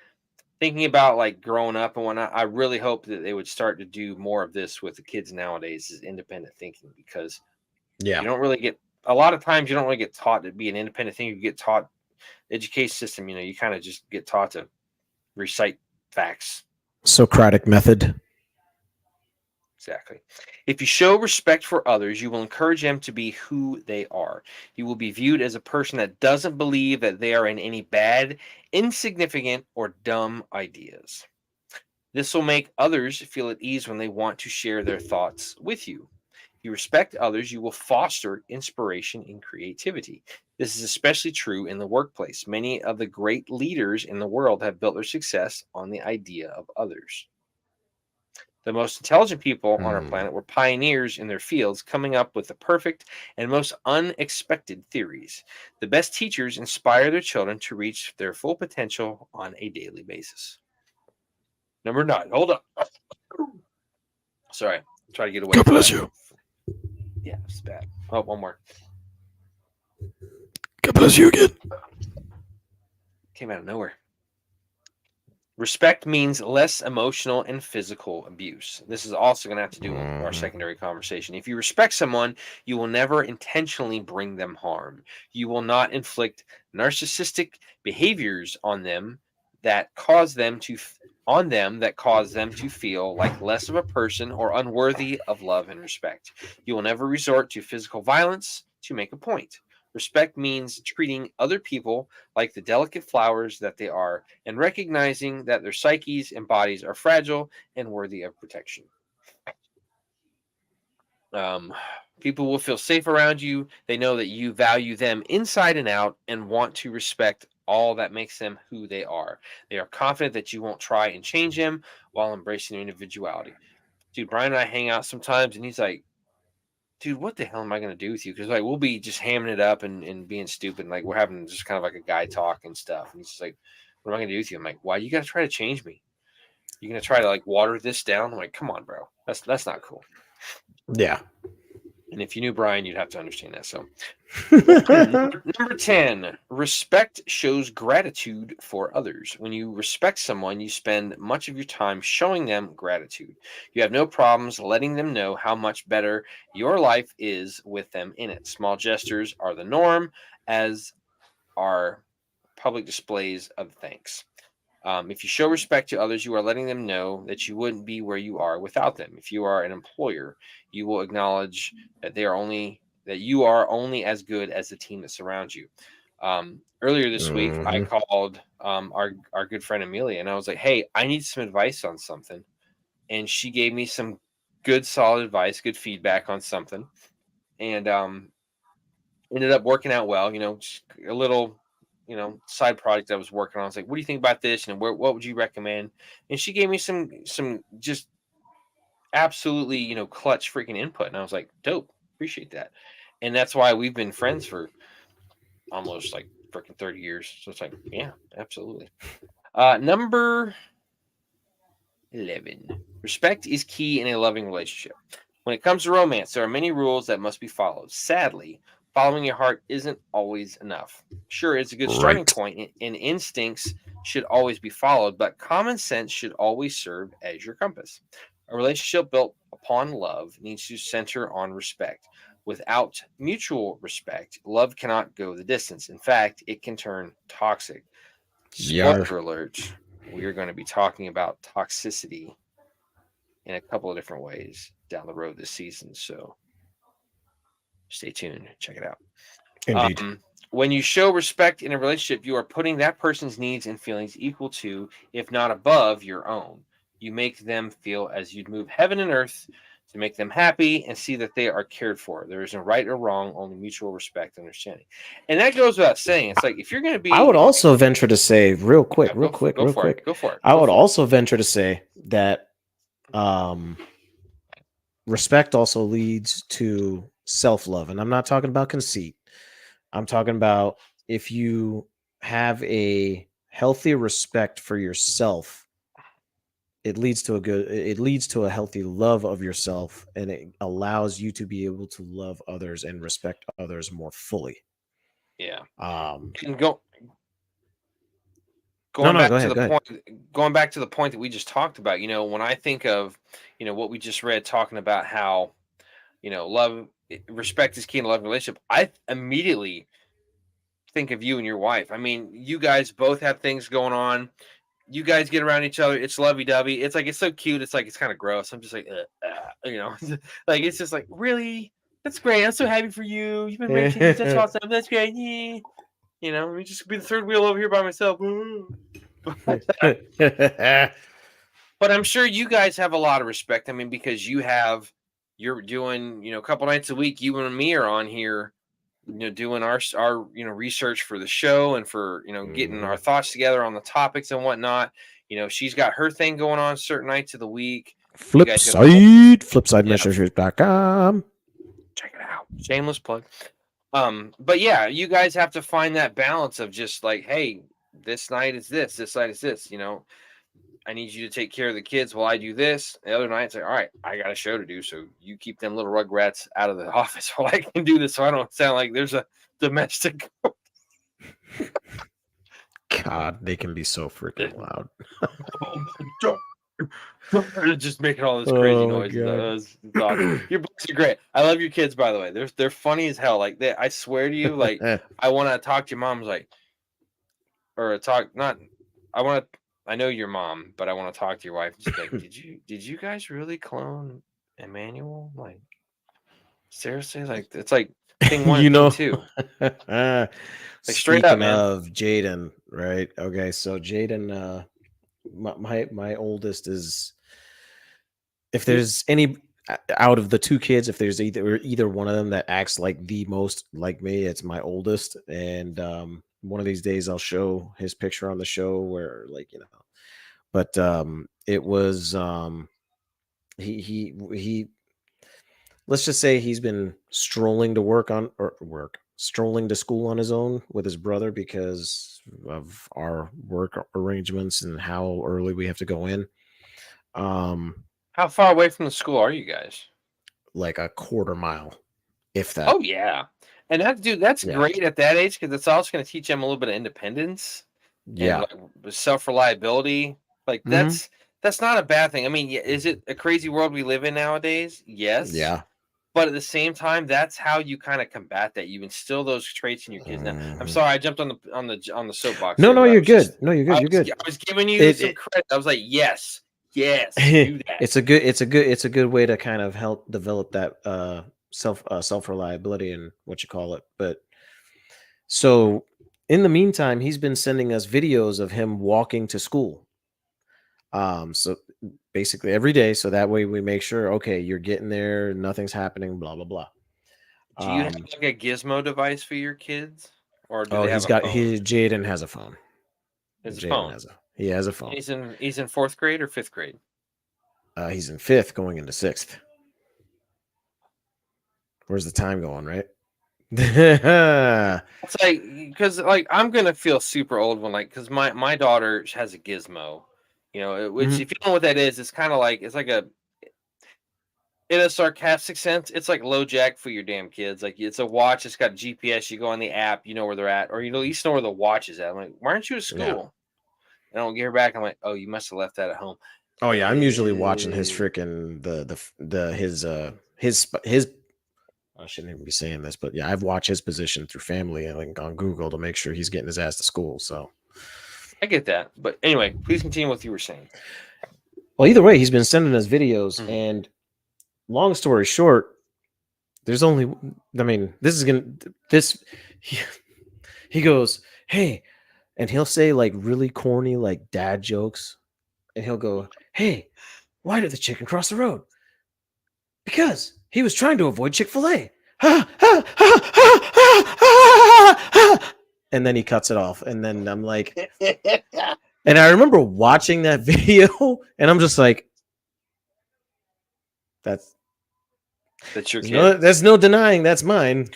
thinking about like growing up and whatnot, I really hope that they would start to do more of this with the kids nowadays is independent thinking, because Yeah. you don't really get, a lot of times you don't really get taught to be an independent thinker. You get taught, education system, you kind of just get taught to recite facts. Socratic method. Exactly. If you show respect for others, you will encourage them to be who they are. You will be viewed as a person that doesn't believe that they are in any bad, insignificant, or dumb ideas. This will make others feel at ease when they want to share their thoughts with you. If you respect others, you will foster inspiration and creativity. This is especially true in the workplace. Many of the great leaders in the world have built their success on the idea of others. The most intelligent people on our Hmm. planet were pioneers in their fields, coming up with the perfect and most unexpected theories. The best teachers inspire their children to reach their full potential on a daily basis. Number 9. Hold up. Sorry. Try to get away God from bless that. you. Yeah, it's bad. Oh, one more. God bless you again. Came out of nowhere. Respect means less emotional and physical abuse. This is also going to have to do with our Mhm. secondary conversation. If you respect someone, you will never intentionally bring them harm. You will not inflict narcissistic behaviors on them that cause them to feel like less of a person or unworthy of love and respect. You will never resort to physical violence to make a point. Respect means treating other people like the delicate flowers that they are, and recognizing that their psyches and bodies are fragile and worthy of protection. Um, People will feel safe around you. They know that you value them inside and out and want to respect all that makes them who they are. They are confident that you won't try and change them while embracing their individuality. Dude, Brian and I hang out sometimes, and he's like, dude, what the hell am I gonna do with you? Because like we'll be just hamming it up and being stupid, and like we're having just kind of like a guy talk and stuff. And he's just like, "What am I gonna do with you?" I'm like, "Why you gotta try to change me? You gonna try to like water this down?" I'm like, "Come on, bro. That's not cool." Yeah. And if you knew Brian, you'd have to understand that. So number 10, respect shows gratitude for others. When you respect someone, you spend much of your time showing them gratitude. You have no problems letting them know how much better your life is with them in it. Small gestures are the norm, as are public displays of thanks. If you show respect to others, you are letting them know that you wouldn't be where you are without them. If you are an employer, you will acknowledge that you are only as good as the team that surrounds you. Earlier this week, I Mhm. called our good friend Amelia, and I was like, "Hey, I need some advice on something," and she gave me some good, solid advice, good feedback on something, and ended up working out well. Just a little, side project I was working on. I was like, "What do you think about this? And what would you recommend?" And she gave me some just absolutely, clutch freaking input. And I was like, "Dope, appreciate that." And that's why we've been friends for almost like freaking 30 years. So it's like, yeah, absolutely. Number 11. Respect is key in a loving relationship. When it comes to romance, there are many rules that must be followed. Sadly, Following your heart isn't always enough. Sure, it's a good starting Right. point, and instincts should always be followed, but common sense should always serve as your compass. A relationship built upon love needs to center on respect. Without mutual respect, love cannot go the distance. In fact, it can turn toxic. Yar. Spoiler alert, we are going to be talking about toxicity in a couple of different ways down the road this season. So stay tuned, check it out. Indeed. When you show respect in a relationship, you are putting that person's needs and feelings equal to, if not above, your own. You make them feel as you'd move heaven and earth to make them happy and see that they are cared for. There isn't right or wrong, only mutual respect and understanding. And that goes without saying. It's like if you're going to I would be, also venture to say, real quick, yeah, real quick, go real for it, quick. go for it, I go would for it. also venture to say that um, respect also leads to self love. And I'm not talking about conceit. I'm talking about if you have a healthy respect for yourself, it leads to a healthy love of yourself, and it allows you to be able to love others and respect others more fully. Yeah. Um, And no, going no, back go to ahead, the go ahead. point going back to the point that we just talked about, when I think of, what we just read talking about how, respect is key in a love relationship, I immediately think of you and your wife. I mean, you guys both have things going on. You guys get around each other. It's lovey-dovey. It's like it's so cute. It's like it's kind of gross. I'm just like, like it's just like really. That's great. I'm so happy for you. You've been raising. That's awesome. That's great. Yeah. Let me just be the third wheel over here by myself. But I'm sure you guys have a lot of respect. I mean, because you're doing, a couple nights a week. You and me are on here, doing our research for the show and for getting our Mhm. thoughts together on the topics and whatnot. She's got her thing going on certain nights of the week. You guys got the whole yeah. Flipsidemessages.com. Check it out. Shameless plug. But yeah, you guys have to find that balance of just like, hey, this night is this night is this. I need you to take care of the kids while I do this. The other night, it's like, all right, I got a show to do. So you keep them little rugrats out of the office while I can do this. So I don't sound like there's a domestic. God, they can be so freaking loud. Just making all this crazy Oh my noises. god. It's awesome. Your books are great. I love your kids, by the way. They're funny as hell. Like I swear to you, like I want to talk to your mom's like, or talk not. I want to. I know your mom, but I want to talk to your wife. Just be like, did you guys really clone Emmanuel? Like seriously? Like it's like thing one you and thing know, two. Like straight up, speaking man. of Jaden, right? Okay, so Jaden, my oldest is, if He, there's any out of the two kids, if there's either one of them that acts like the most like me, it's my oldest. And one of these days I'll show his picture on the show where, like, but it was he let's just say he's been strolling to strolling to school on his own with his brother because of our work arrangements and how early we have to go in. how far away from the school are you guys? Like a quarter mile, if that. Oh yeah, and that's Yeah. great at that age because it's also going to teach them a little bit of independence and Yeah. like self reliability. Like Hmm. that's not a bad thing. I mean, is it a crazy world we live in nowadays? Yes, Yeah. but at the same time, that's how you kind of combat that. You instill those traits in your kids. Now, I'm Mhm. sorry I jumped on the soapbox No, here, no, but I you're was good. just No, you're good. You're good. I was giving you It, some it credit. I was like, yes, yes, do that. it's a good way to kind of help develop that self reliability and what you call it. But so in the meantime, he's been sending us videos of him walking to school. So basically every day, so that way we make sure, okay, you're getting there, nothing's happening, blah blah blah. Do you have Um, like a gizmo device for your kids, or do oh, they have a phone? Jaden has a phone. It's a Jaden phone. has a phone. He's in fourth grade or fifth grade. He's in fifth, going into sixth. Where's the time going, right? It's like because like I'm gonna feel super old when like because my daughter has a gizmo, which Mhm. if you don't know what that is, it's kind of like it's like a in a sarcastic sense, it's like low jack for your damn kids. Like it's a watch, it's got GPS. You go on the app, you know where they're at, or you know, at least know where the watch is at. I'm like, why aren't you at Yeah. school? And I don't get her back. I'm like, oh, you must have left that at home. Oh yeah, I'm usually watching his Eh, freaking his I shouldn't even be saying this, but yeah, I've watched his position through family and like on Google to make sure he's getting his ass to school. So, I get that, but anyway, please continue what you were saying. well, either way, he's been sending us videos, Mhm. and long story short, there's only, I mean, this is gonna this he, he goes, hey, and he'll say like really corny like dad jokes, and he'll go, hey, why did the chicken cross the road? Because he was trying to avoid Chick-fil-A. And then he cuts it off. And then I'm like, and I remember watching that video, and I'm just like, that's That's your there's no denying that's mine.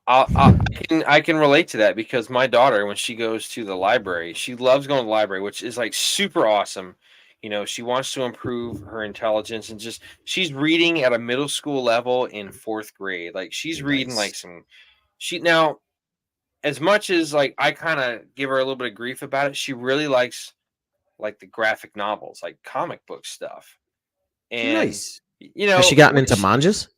I can relate to that because my daughter, when she goes to the library, she loves going to the library, which is like super awesome. You know, she wants to improve her intelligence and just she's reading at a middle school level in fourth grade. Like she's reading Nice. like some she now as much as like I kind of give her a little bit of grief about it, she really likes like the graphic novels, like comic book stuff. And Nice. you Has know, she gotten into manjas?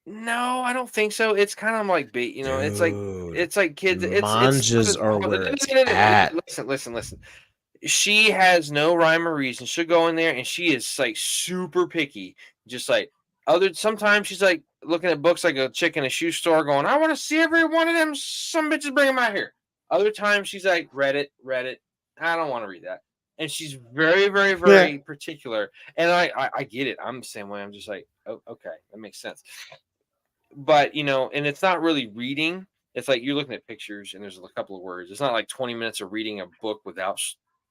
no, I don't think so. It's kind of like bait, you know. Dude, It's like kids. It's manjas are where it's at. listen. She has no rhyme or reason. She'll go in there and she is like super picky. Just like other sometimes she's like looking at books like a chick in a shoe store, going, "I want to see every one of them. Some bitches bring them out here." Other times she's like, read it. I don't want to read that. And she's very, very, very particular. And I get it. I'm the same way. I'm just like, oh, okay, that makes sense. But you know, and it's not really reading. It's like you're looking at pictures and there's a couple of words. It's not like 20 minutes of reading a book without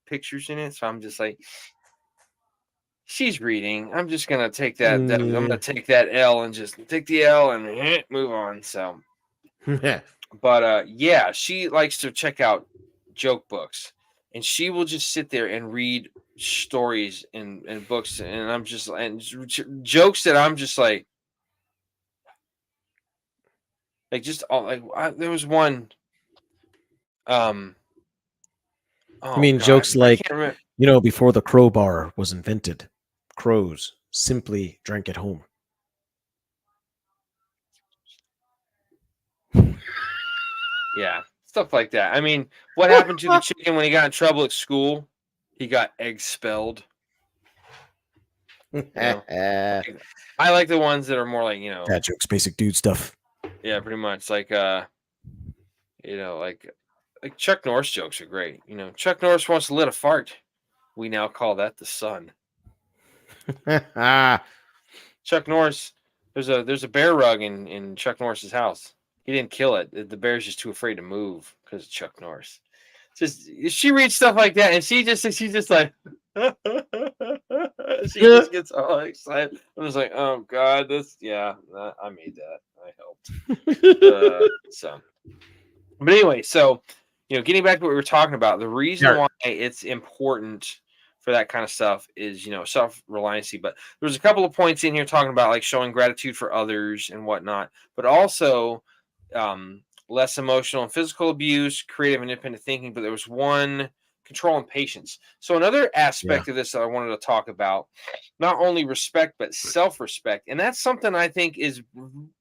pictures in it. So I'm just like, she's reading. I'm just gonna take that I'm gonna Mm. take that L and just take the L and move on. So, but yeah, she likes to check out joke books, and she will just sit there and read stories and books, and I'm just and jokes that I'm just like just all like there was one um I oh mean, god, jokes I like, can't remember. before the crowbar was invented, crows simply drank at home. Yeah, stuff like that. I mean, what happened to the chicken when he got in trouble at school? He got expelled. You know, Dad I like the ones that are more like jokes, basic dude stuff. yeah, pretty much like you know, like Chuck Norris jokes are great. You know, Chuck Norris once lit a fart. We now call that the sun. Chuck Norris, there's a bear rug in Chuck Norris's house. He didn't kill it. The bear's just too afraid to move because of Chuck Norris. Just she reads stuff like that, and she's just like she just gets all excited. I'm just like, oh god, this yeah, I made that. I helped. So, but anyway, so you know, getting back to what we were talking about, the reason Yeah. why it's important for that kind of stuff is self reliancy. But there's a couple of points in here talking about like showing gratitude for others and whatnot, but also less emotional and physical abuse, creative and independent thinking. But there was one control and patience. So another Yeah. aspect of this that I wanted to talk about, not only respect but self-respect, and that's something I think is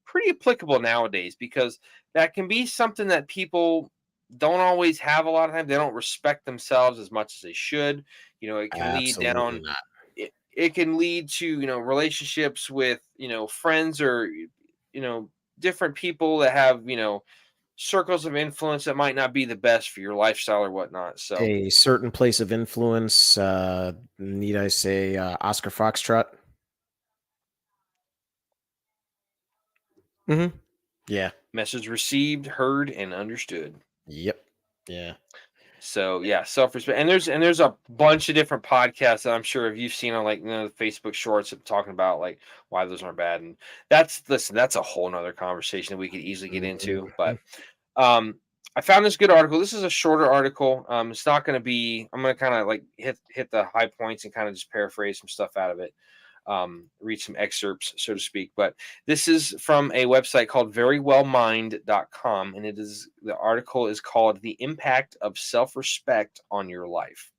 pretty applicable nowadays because that can be something that people don't always have a lot of time. They don't respect themselves as much as they should. You know, it can lead Absolutely down. not. It can lead to relationships with friends or different people that have circles of influence that might not be the best for your lifestyle or whatnot. So A certain place of influence, need I say, Oscar Foxtrot? Mhm. Yeah. message received, heard, and understood. Yep. Yeah. So yeah, self-respect. And there's a bunch of different podcasts that I'm sure if you've seen on like the Facebook shorts of talking about like why those aren't bad. And that's a whole nother conversation that we could easily get into. Mhm. But um I found this good article. This is a shorter article. It's not gonna be I'm gonna kind of like hit the high points and kind of just paraphrase some stuff out of it. read some excerpts, so to speak. But this is from a website called verywellmind.com, and the article is called "The Impact of Self-Respect on Your Life."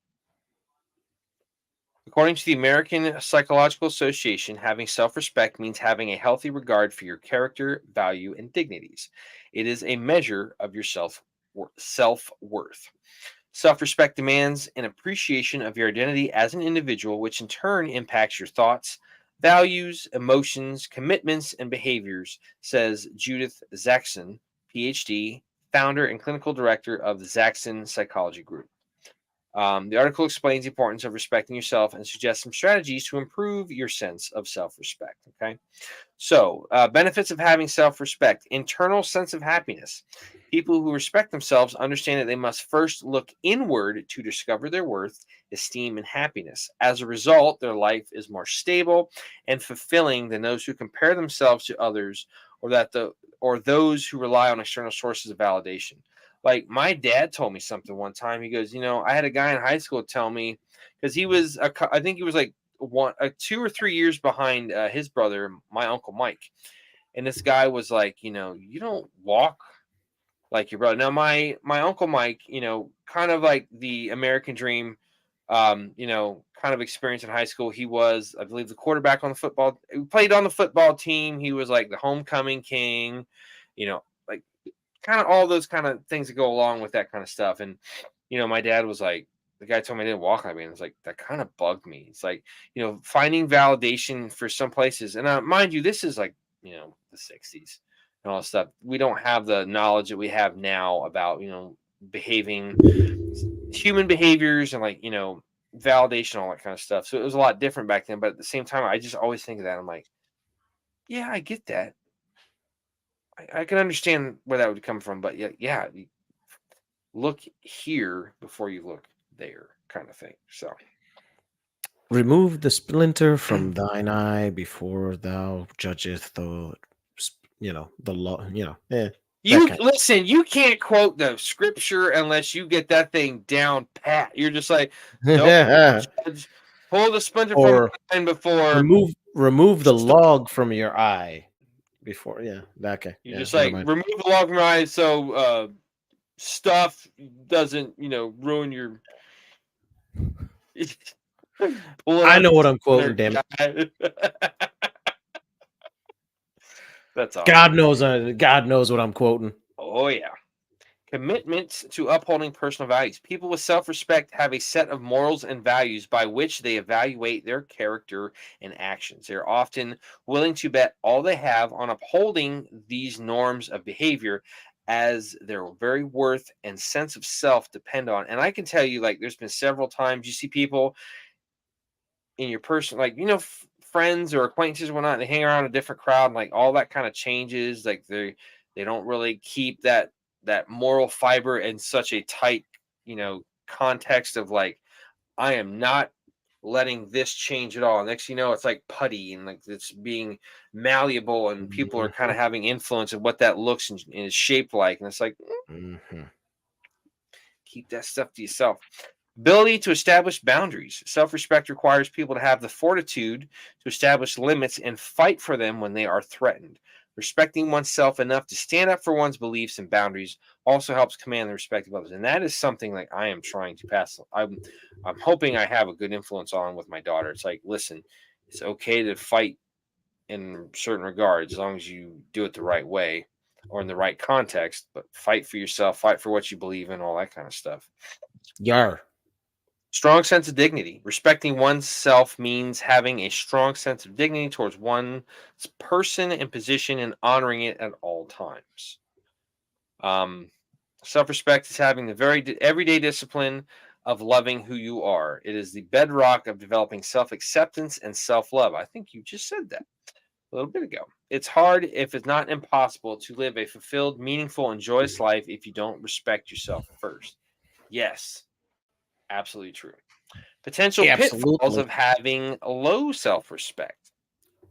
According to the American Psychological Association, having self respect means having a healthy regard for your character, value, and dignities. It is a measure of your self worth. Self respect demands an appreciation of your identity as an individual, which in turn impacts your thoughts, values, emotions, commitments, and behaviors, says Judith Zaxon, PhD, founder and clinical director of the Zaxon Psychology Group. The article explains the importance of respecting yourself and suggests some strategies to improve your sense of self respect. Okay. So, benefits of having self respect: internal sense of happiness. People who respect themselves understand that they must first look inward to discover their worth, esteem, and happiness. As a result, their life is more stable and fulfilling than those who compare themselves to others or those who rely on external sources of validation. Like my dad told me something one time. He goes, I had a guy in high school tell me because I think he was like 2 or 3 years behind his brother, my uncle Mike. And this guy was like, you don't walk like your brother. Now my uncle Mike, kind of like the American dream, kind of experience in high school. He was, I believe, the quarterback on the football. He played on the football team. He was like the homecoming king, like kind of all those kind of things that go along with that kind of stuff. And my dad was like, the guy told me I didn't walk like me, and it's like that kind of bugged me. It's like finding validation for some places, and mind you, this is like the '60s and all that stuff. We don't have the knowledge that we have now about behaving, human behaviors, and like validation, all that kind of stuff. So it was a lot different back then. But at the same time, I just always think of that. I'm like, yeah, I get that. I can understand where that would come from, but yeah, look here before you look there, kind of thing. So, Remove the splinter from thine eye before thou judgest the law. That you kind. listen. You can't quote the scripture unless you get that thing down pat. You're just like, don't judge. Pull the splinter from Or my eye before. remove the log from your eye before. Yeah. Okay. You're Yeah. just Never like mind. remove the log from your eye so stuff doesn't ruin your. Pull it I out. know what I'm quoting. Splinter Damn it. guy. That's awesome. God knows what I'm quoting. Oh yeah. Commitments to upholding personal values. People with self respect have a set of morals and values by which they evaluate their character and actions. They're often willing to bet all they have on upholding these norms of behavior as their very worth and sense of self depend on. And I can tell you, like, there's been several times you see people in your person, like, friends or acquaintances or whatnot, they hang around a different crowd, and like all that kind of changes. Like they don't really keep that moral fiber in such a tight, context of like, I am not letting this change at all. Next, it's like putty and like it's being malleable, and people are kind Mhm, of having influence of what that looks and is shaped like. And it's like, mhm. keep that stuff to yourself. Ability to establish boundaries. Self respect requires people to have the fortitude to establish limits and fight for them when they are threatened. Respecting oneself enough to stand up for one's beliefs and boundaries also helps command the respect of others. And that is something like I am trying to pass. I'm hoping I have a good influence on with my daughter. It's like, listen, it's okay to fight in certain regards as long as you do it the right way or in the right context, but fight for yourself, fight for what you believe in, all that kind of stuff. Yar. Strong sense of dignity. Respecting oneself means having a strong sense of dignity towards one's person and position and honoring it at all times. Um, Self respect is having the very everyday discipline of loving who you are. It is the bedrock of developing self acceptance and self love. I think you just said that a little bit ago. It's hard, if it's not impossible, to live a fulfilled, meaningful, and joyous life if you don't respect yourself first. Yes, absolutely true. Potential pitfalls Absolutely. of having low self respect.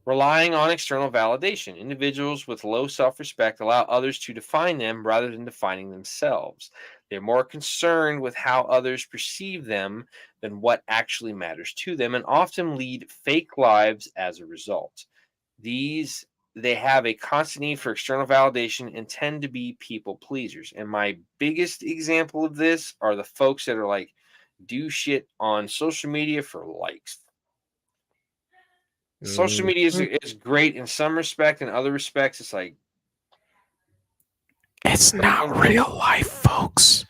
Relying on external validation. Individuals with low self respect allow others to define them rather than defining themselves. They're more concerned with how others perceive them than what actually matters to them, and often lead fake lives as a result. These they have a constant need for external validation and tend to be people pleasers. And my biggest example of this are the folks that are like do shit on social media for likes. Social media Mhm. is great in some respect, in other respects, it's like It's not someone, real life, folks.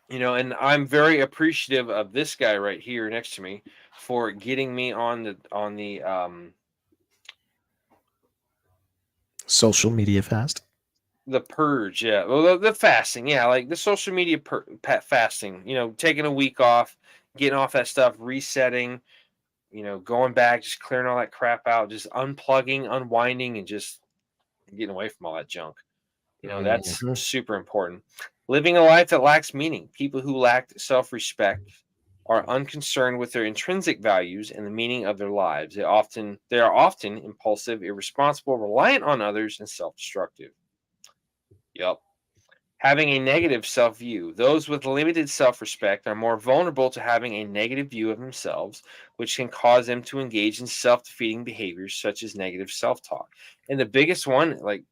and I'm very appreciative of this guy right here next to me for getting me Social media fast. the purge, yeah. Well, the fasting, yeah, like the social media fasting. Taking a week off, getting off that stuff, resetting. Going back, just clearing all that crap out, just unplugging, unwinding, and just getting away from all that junk. That's Mhm. super important. Living a life that lacks meaning. People who lack self-respect are unconcerned with their intrinsic values and the meaning of their lives. They are often impulsive, irresponsible, reliant on others, and self-destructive. Yep. Having a negative self view. Those with limited self respect are more vulnerable to having a negative view of themselves, which can cause them to engage in self defeating behaviors such as negative self talk. And the biggest one, like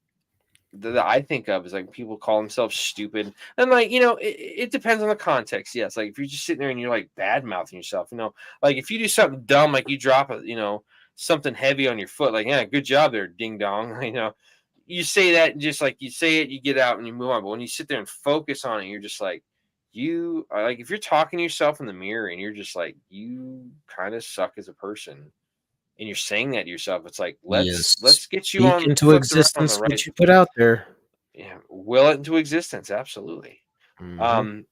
that I think of, is like people call themselves stupid. And like, it depends on the context. Yes. Like if you're just sitting there and you're like bad mouthing yourself, like if you do something dumb, like you drop something heavy on your foot, like, yeah, good job there, ding dong. You say that and just like you say it, you get out and you move on. But when you sit there and focus on it, you're just like, you are like, if you're talking to yourself in the mirror and you're just like, you kind of suck as a person, and you're saying that to yourself, it's like, Yes. let's get you Speak on into flipped around on the existence right. what you put out there. Yeah, will it into existence. Absolutely. Mhm. Um,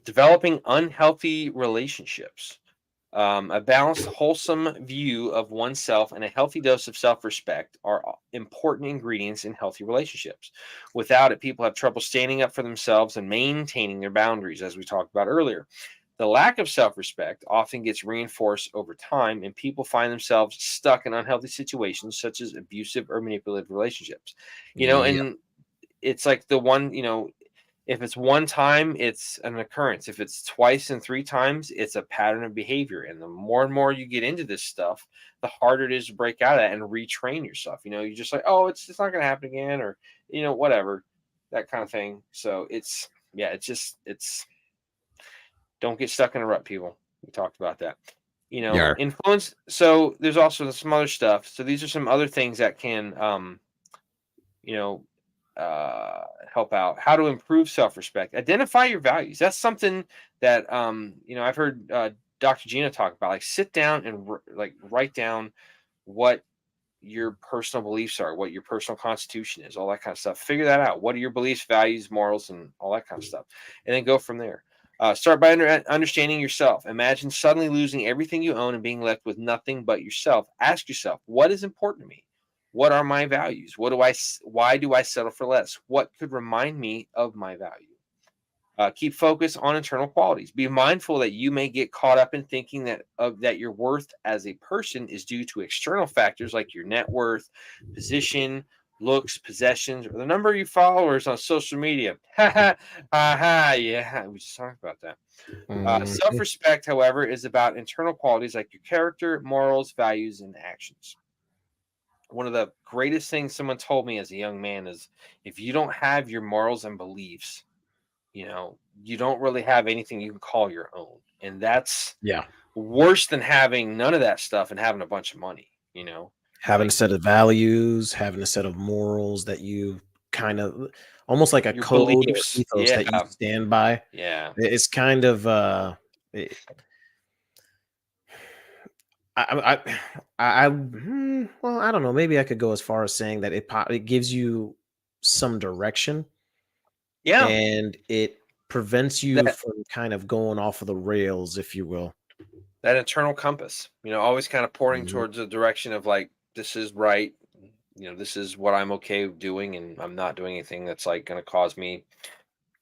Developing unhealthy relationships. A balanced, wholesome view of oneself and a healthy dose of self respect are important ingredients in healthy relationships. Without it, people have trouble standing up for themselves and maintaining their boundaries, as we talked about earlier. The lack of self respect often gets reinforced over time, and people find themselves stuck in unhealthy situations such as abusive or manipulative relationships. Yeah. And it's like the one, if it's one time, it's an occurrence. If it's twice and three times, it's a pattern of behavior. And the more and more you get into this stuff, the harder it is to break out of that and retrain yourself. You're just like, oh, it's not going to happen again, or whatever, that kind of thing. So it's don't get stuck in a rut, people. We talked about that. Yeah. Influence. So there's also some other stuff. So these are some other things that can you know, uh, help out. How to improve self-respect. Identify your values. That's something that I've heard Dr. Gina talk about. Like, sit down and like write down what your personal beliefs are, what your personal constitution is, all that kind of stuff. Figure that out. What are your beliefs, values, morals, and all that kind of stuff, and then go from there. Start by understanding yourself. Imagine suddenly losing everything you own and being left with nothing but yourself. Ask yourself, what is important to me? What are my values? Why do I settle for less? What could remind me of my value? Keep focus on internal qualities. Be mindful that you may get caught up in thinking that your worth as a person is due to external factors like your net worth, position, looks, possessions, or the number of your followers on social media. Ha ha ha ha. Yeah, we just talked about that. Mhm. Self-respect, however, is about internal qualities like your character, morals, values, and actions. One of the greatest things someone told me as a young man is, if you don't have your morals and beliefs, you don't really have anything you can call your own. And that's Yeah. worse than having none of that stuff and having a bunch of money. Having a Like set of values, having a set of morals that you kind of almost like a your code or beliefs. ethos Yeah. that you stand by. Yeah. It's kind of I well, I don't know. Maybe I could go as far as saying that it gives you some direction Yeah. and it prevents you That from kind of going off of the rails, if you will. that internal compass, always kind of pointing Mhm. towards the direction of like, this is right. This is what I'm okay doing, and I'm not doing anything that's like going to cause me,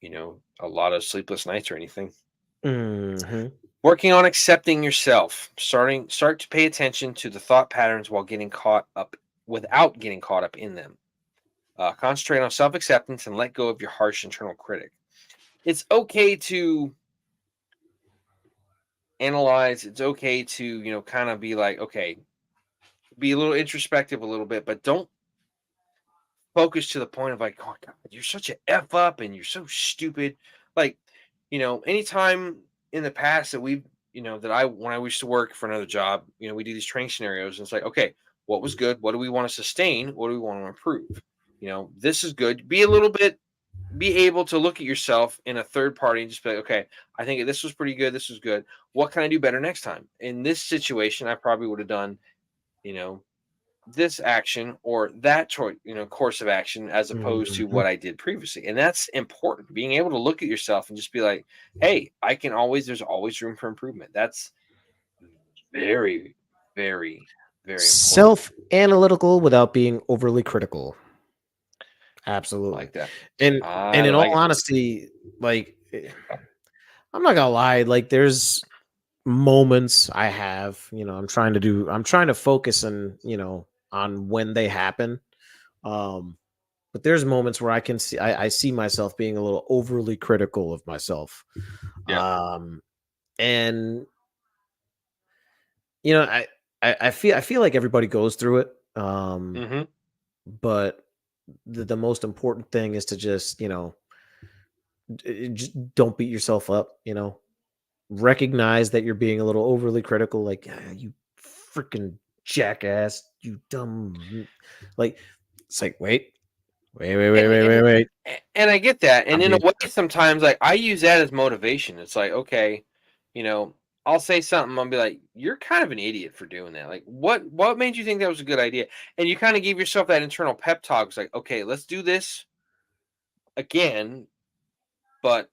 a lot of sleepless nights or anything. Mhm. Working on accepting yourself. Start to pay attention to the thought patterns while getting caught up without getting caught up in them. Concentrate on self acceptance and let go of your harsh internal critic. It's okay to analyze. It's okay to, kind of be like, okay, be a little introspective a little bit, but don't focus to the point of like, oh God, you're such an F up and you're so stupid. Like, anytime in the past that when I used to work for another job, we do these training scenarios and it's like, okay, what was good? What do we want to sustain? What do we want to improve? This is good. Be able to look at yourself in a third party and just be like, okay, I think this was pretty good. This was good. What can I do better next time? In this situation, I probably would have done, you know, this action or that choice, course of action as opposed to Mhm. what I did previously. And that's important. Being able to look at yourself and just be like, hey, there's always room for improvement. That's very, very, very important. Self-analytical without being overly critical. I Absolutely. like that. And I and in all like it. honesty, like, I'm not gonna lie, like, there's moments I have, I'm trying to focus on when they happen. Um, but there's moments where I see myself being a little overly critical of myself. Yeah. Um, and I feel like everybody goes through it. Hmm. But the most important thing is to just, just don't beat yourself up, recognize that you're being a little overly critical, like, "Ah, you freaking jackass, you dumb," like, it's like, And, wait. and I get that. And I'm in a being way, sometimes like I use that as motivation. It's like, okay, you know, I'll say something, I'll be like, you're kind of an idiot for doing that. Like, what made you think that was a good idea? And you kind of give yourself that internal pep talk. It's like, okay, let's do this again, but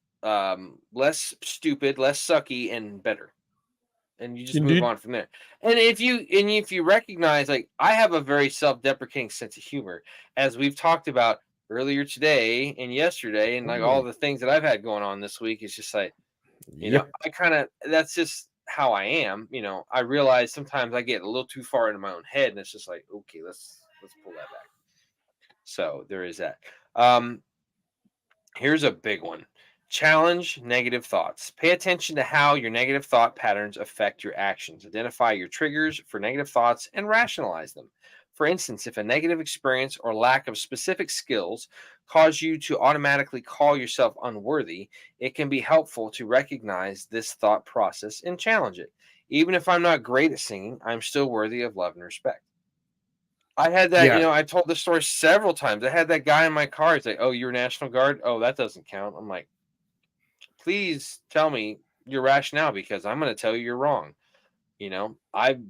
less stupid, less sucky, and better. And you just move indeed. on from there. And if you recognize, like, I have a very self-deprecating sense of humor, as we've talked about earlier today and yesterday, and like all Mm, the things that I've had going on this week. It's just like, yep. I kind of, that's just how I am. I realize sometimes I get a little too far into my own head, and it's just like, okay, let's pull that back. So there is that. Um, Here's a big one. Challenge negative thoughts. Pay attention to how your negative thought patterns affect your actions. Identify your triggers for negative thoughts and rationalize them. For instance, if a negative experience or lack of specific skills cause you to automatically call yourself unworthy, it can be helpful to recognize this thought process and challenge it. Even if I'm not great at singing, I'm still worthy of love and respect. I had that, Yeah, I told this story several times. I had that guy in my car. He's like, "Oh, you're National Guard? Oh, that doesn't count." I'm like, "Please tell me your rationale because I'm going to tell you you're wrong." I've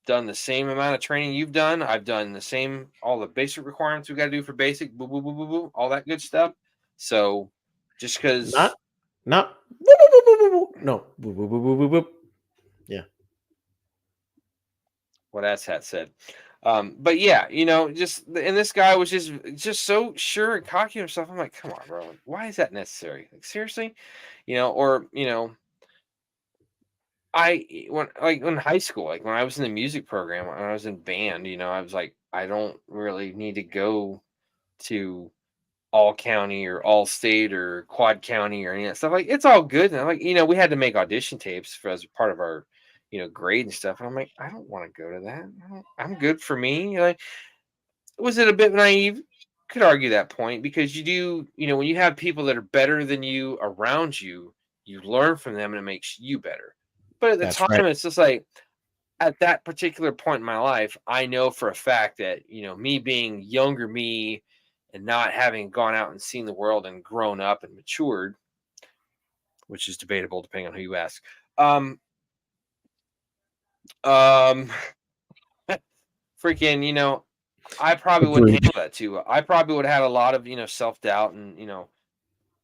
done the same amount of training you've done. I've done all the basic requirements we got to do for basic, boo, boo, boo, boo, boo, all that good stuff. So just not because not whoop, whoop, whoop, whoop, whoop, whoop. No. Whoop, whoop, whoop, whoop, whoop, whoop. Yeah. what Asshat said. But yeah, and this guy was just so sure and cocky of himself. I'm like, come on, bro. Like, why is that necessary? Like, seriously? Or when like in high school, like when I was in the music program, when I was in band, I was like, I don't really need to go to all county or all state or quad county or any of that stuff. Like, it's all good. And I'm like, we had to make audition tapes as part of our, grade and stuff. And I'm like, I don't want to go to that. I'm good for me. Like, was it a bit naive? Could argue that point because when you have people that are better than you around you, you learn from them and it makes you better. But at the That's right. time, it's just like at that particular point in my life, I know for a fact that, me being younger me and not having gone out and seen the world and grown up and matured, which is debatable depending on who you ask. Um, um, freaking, I probably wouldn't Agreed. handle that too. I probably would have had a lot of, self doubt and,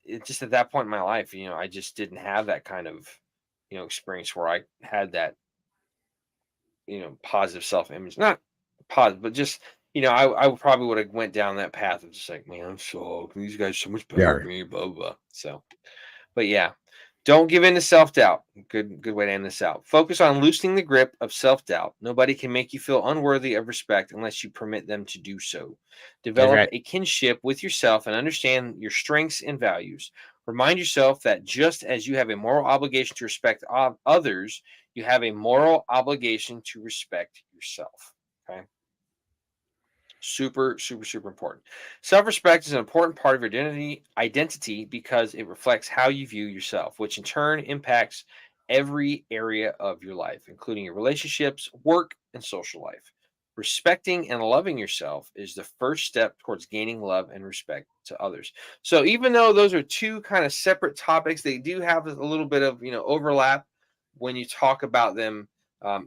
it just at that point in my life, I just didn't have that kind of, experience where I had that, positive self image. Not positive, but just, I probably would have went down that path of just like, man, I'm so these guys are so much better Yeah. than me, blah blah. So, but yeah. Don't give in to self-doubt. Good way to end this out. Focus on loosening the grip of self-doubt. Nobody can make you feel unworthy of respect unless you permit them to do so. That's Develop right. a kinship with yourself and understand your strengths and values. Remind yourself that just as you have a moral obligation to respect others, you have a moral obligation to respect yourself. Okay? Super, super, super important. Self-respect is an important part of your identity because it reflects how you view yourself, which in turn impacts every area of your life, including your relationships, work, and social life. Respecting and loving yourself is the first step towards gaining love and respect to others. So even though those are two kind of separate topics, they do have a little bit of overlap when you talk about them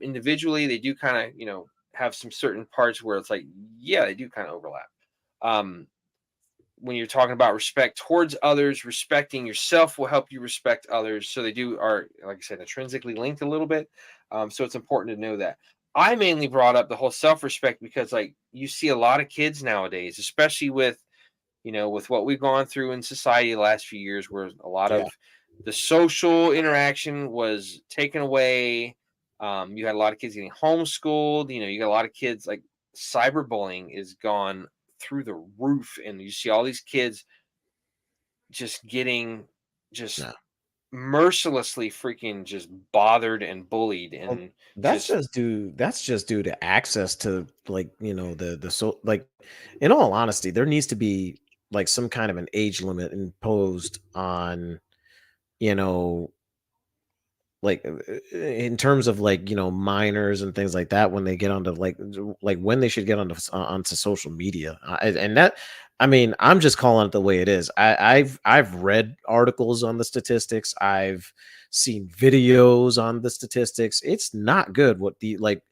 individually. They do kind of have some certain parts where it's like, yeah, they do kind of overlap. Um, when you're talking about respect towards others, respecting yourself will help you respect others. So they do are, like I said, intrinsically linked a little bit. So it's important to know that. I mainly brought up the whole self-respect because like you see a lot of kids nowadays, especially with with what we've gone through in society the last few years, where a lot Yeah. of the social interaction was taken away. You had a lot of kids getting homeschooled. You got a lot of kids like cyberbullying is gone through the roof, and you see all these kids just getting just No. mercilessly freaking just bothered and bullied Well, and that's just just due to access to like, like in all honesty, there needs to be like some kind of an age limit imposed on, you know, in terms of like, minors and things like that when they get onto like when they should get onto social media. And that I mean, I'm just calling it the way it is. I've read articles on the statistics. I've seen videos on the statistics. It's not good what the like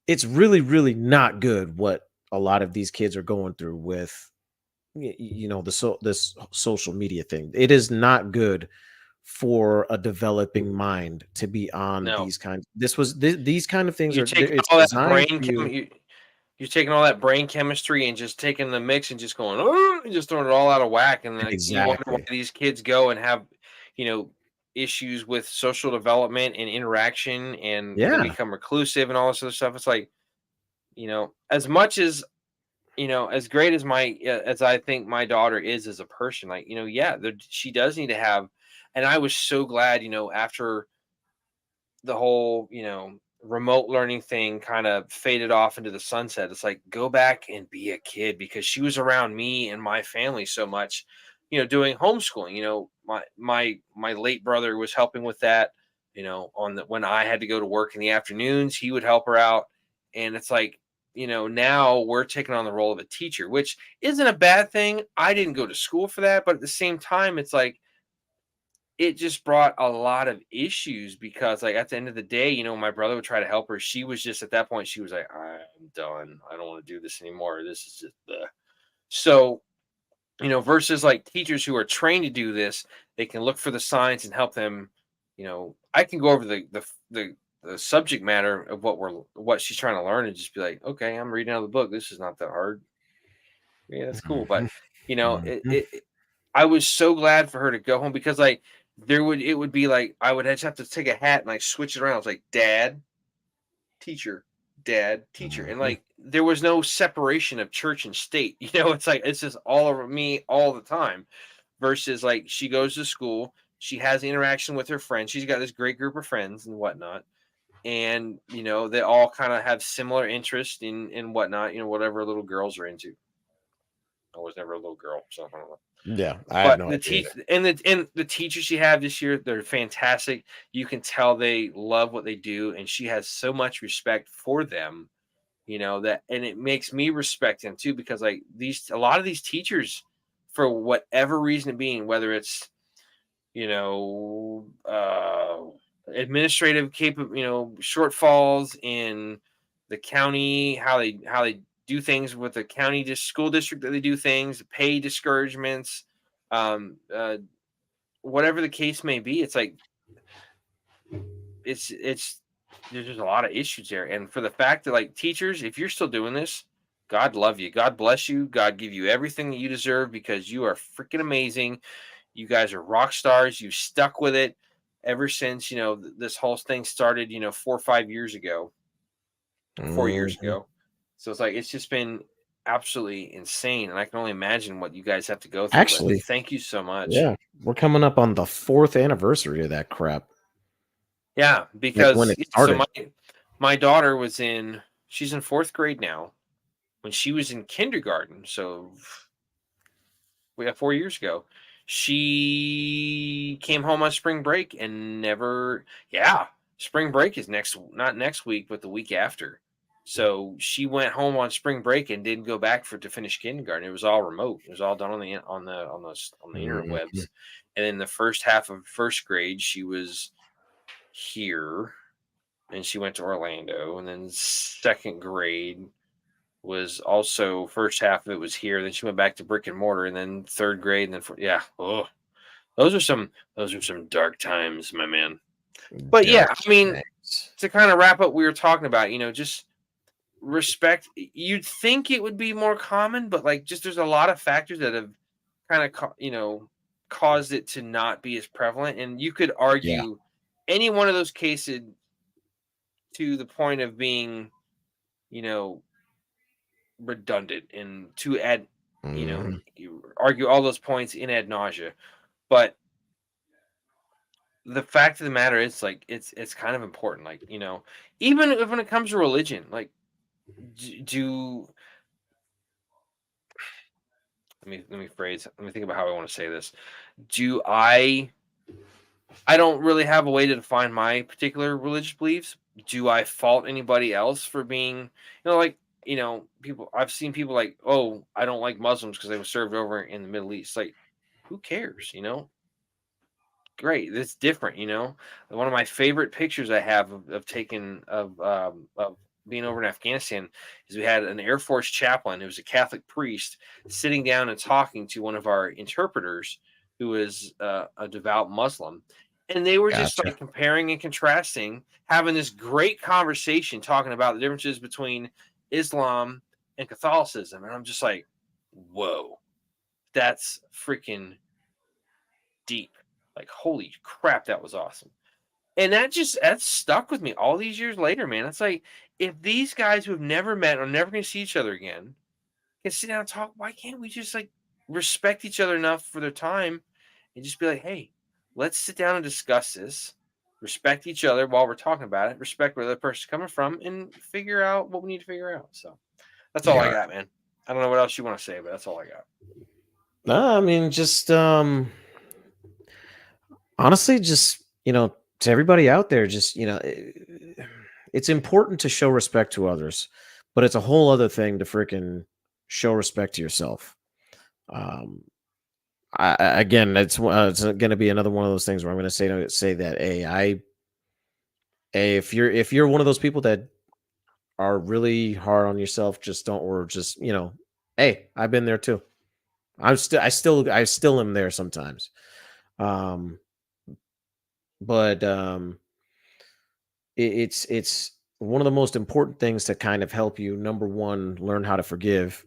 it's really, really not good what a lot of these kids are going through with this social media thing. It is not good for a developing mind to be on no. these kinds. These kind of things You're are taking it's all that designed for you. you're taking all that brain chemistry and just taking the mix and just going, "Oh," and just throwing it all out of whack, and like you wonder why Exactly. these kids go and have, you know, issues with social development and interaction, and they Yeah. become reclusive and all this other stuff. It's like, as much as as great as as I think my daughter is as a person, like yeah, she does need to have, and I was so glad, after the whole, remote learning thing kind of faded off into the sunset. It's like go back and be a kid because she was around me and my family so much, doing homeschooling. My late brother was helping with that, on the when I had to go to work in the afternoons, he would help her out. And it's like, now we're taking on the role of a teacher, which isn't a bad thing. I didn't go to school for that, but at the same time, it's like it just brought a lot of issues because, like, at the end of the day, my brother would try to help her. She was just at that point, she was like, I'm done. I don't want to do this anymore. This is just the so, versus like teachers who are trained to do this, they can look for the signs and help them. I can go over the subject matter of what she's trying to learn and just be like, okay, I'm reading out of the book. This is not that hard. Yeah, that's cool. But Mhm. it, Mhm. it I was so glad for her to go home because like it would be like I would just have to take a hat and like switch it around. I was like, Dad, teacher, Dad, teacher. And Mhm. like there was no separation of church and state. It's like it's just all over me all the time. Versus like she goes to school, she has interaction with her friends. She's got this great group of friends and whatnot. And they all kind of have similar interest in whatnot, whatever little girls are into. I was never a little girl, so I don't know. Yeah, I have But no the idea teach either. and the teachers you have this year, they're fantastic. You can tell they love what they do, and she has so much respect for them, that and it makes me respect them too, because like a lot of these teachers, for whatever reason it being, whether it's you know, uh, administrative shortfalls in the county, how they do things with the county school district that they do things, pay discouragements, whatever the case may be. It's like it's there's just a lot of issues there, and for the fact that like teachers, if you're still doing this, God love you, God bless you, God give you everything that you deserve because you are freaking amazing. You guys are rock stars. You stuck with it ever since, this whole thing started, 4 or 5 years ago, 4 years Mhm. ago. So it's like it's just been absolutely insane, and I can only imagine what you guys have to go through. But Actually, thank you so much. yeah, we're coming up on the 4th anniversary of that crap, Yeah, like, when because it so started. my daughter she's in fourth grade now. When she was in kindergarten, so we got 4 years ago, she came home on spring break and never. Yeah, spring break is not next week, but the week after. So she went home on spring break and didn't go back to finish kindergarten. It was all remote. It was all done on the Mhm. interwebs. And in the first half of first grade, she was here, and she went to Orlando. And then second grade was also first half of it was here. Then she went back to brick and mortar, and then third grade, and then yeah. Oh, those are some dark times, my man. But yeah, Dark I mean, things. to kind of wrap up, we were talking about, just respect. You'd think it would be more common, but like, just there's a lot of factors that have kind of caused it to not be as prevalent. And you could Yeah. argue any one of those cases to the point of being, you know, redundant and to add, Mhm. you argue all those points in ad nausea. But the fact of the matter is, like, it's kind of important. Like, even if when it comes to religion, like, do let me think about how I want to say this. Do I don't really have a way to define my particular religious beliefs. Do I fault anybody else for being, like, people I've seen people like, oh, I don't like Muslims because they were served over in the Middle East. Like, who cares, Great, that's different, One of my favorite pictures I have of taking of being over in Afghanistan is we had an Air Force chaplain who was a Catholic priest sitting down and talking to one of our interpreters who was a devout Muslim, and they were just Gotcha. like comparing and contrasting, having this great conversation, talking about the differences between Islam and Catholicism, and I'm just like, whoa, that's freaking deep. Like, holy crap, that was awesome. And that stuck with me all these years later, man. It's like, if these guys who have never met or never gonna see each other again can sit down and talk, why can't we just like respect each other enough for their time and just be like, hey, let's sit down and discuss this, respect each other while we're talking about it, respect where the other person's coming from, and figure out what we need to figure out. So that's all I Yeah. got, man. I don't know what else you want to say, but that's all I got. No, I mean, just, honestly, just, to everybody out there, just, it's important to show respect to others, but it's a whole other thing to freaking show respect to yourself. Um, again, it's going to be another one of those things where I'm going to say that, if you're one of those people that are really hard on yourself, just don't, or just, hey, I've been there too. I still am there sometimes. Um, but it's one of the most important things to kind of help you. Number one, learn how to forgive.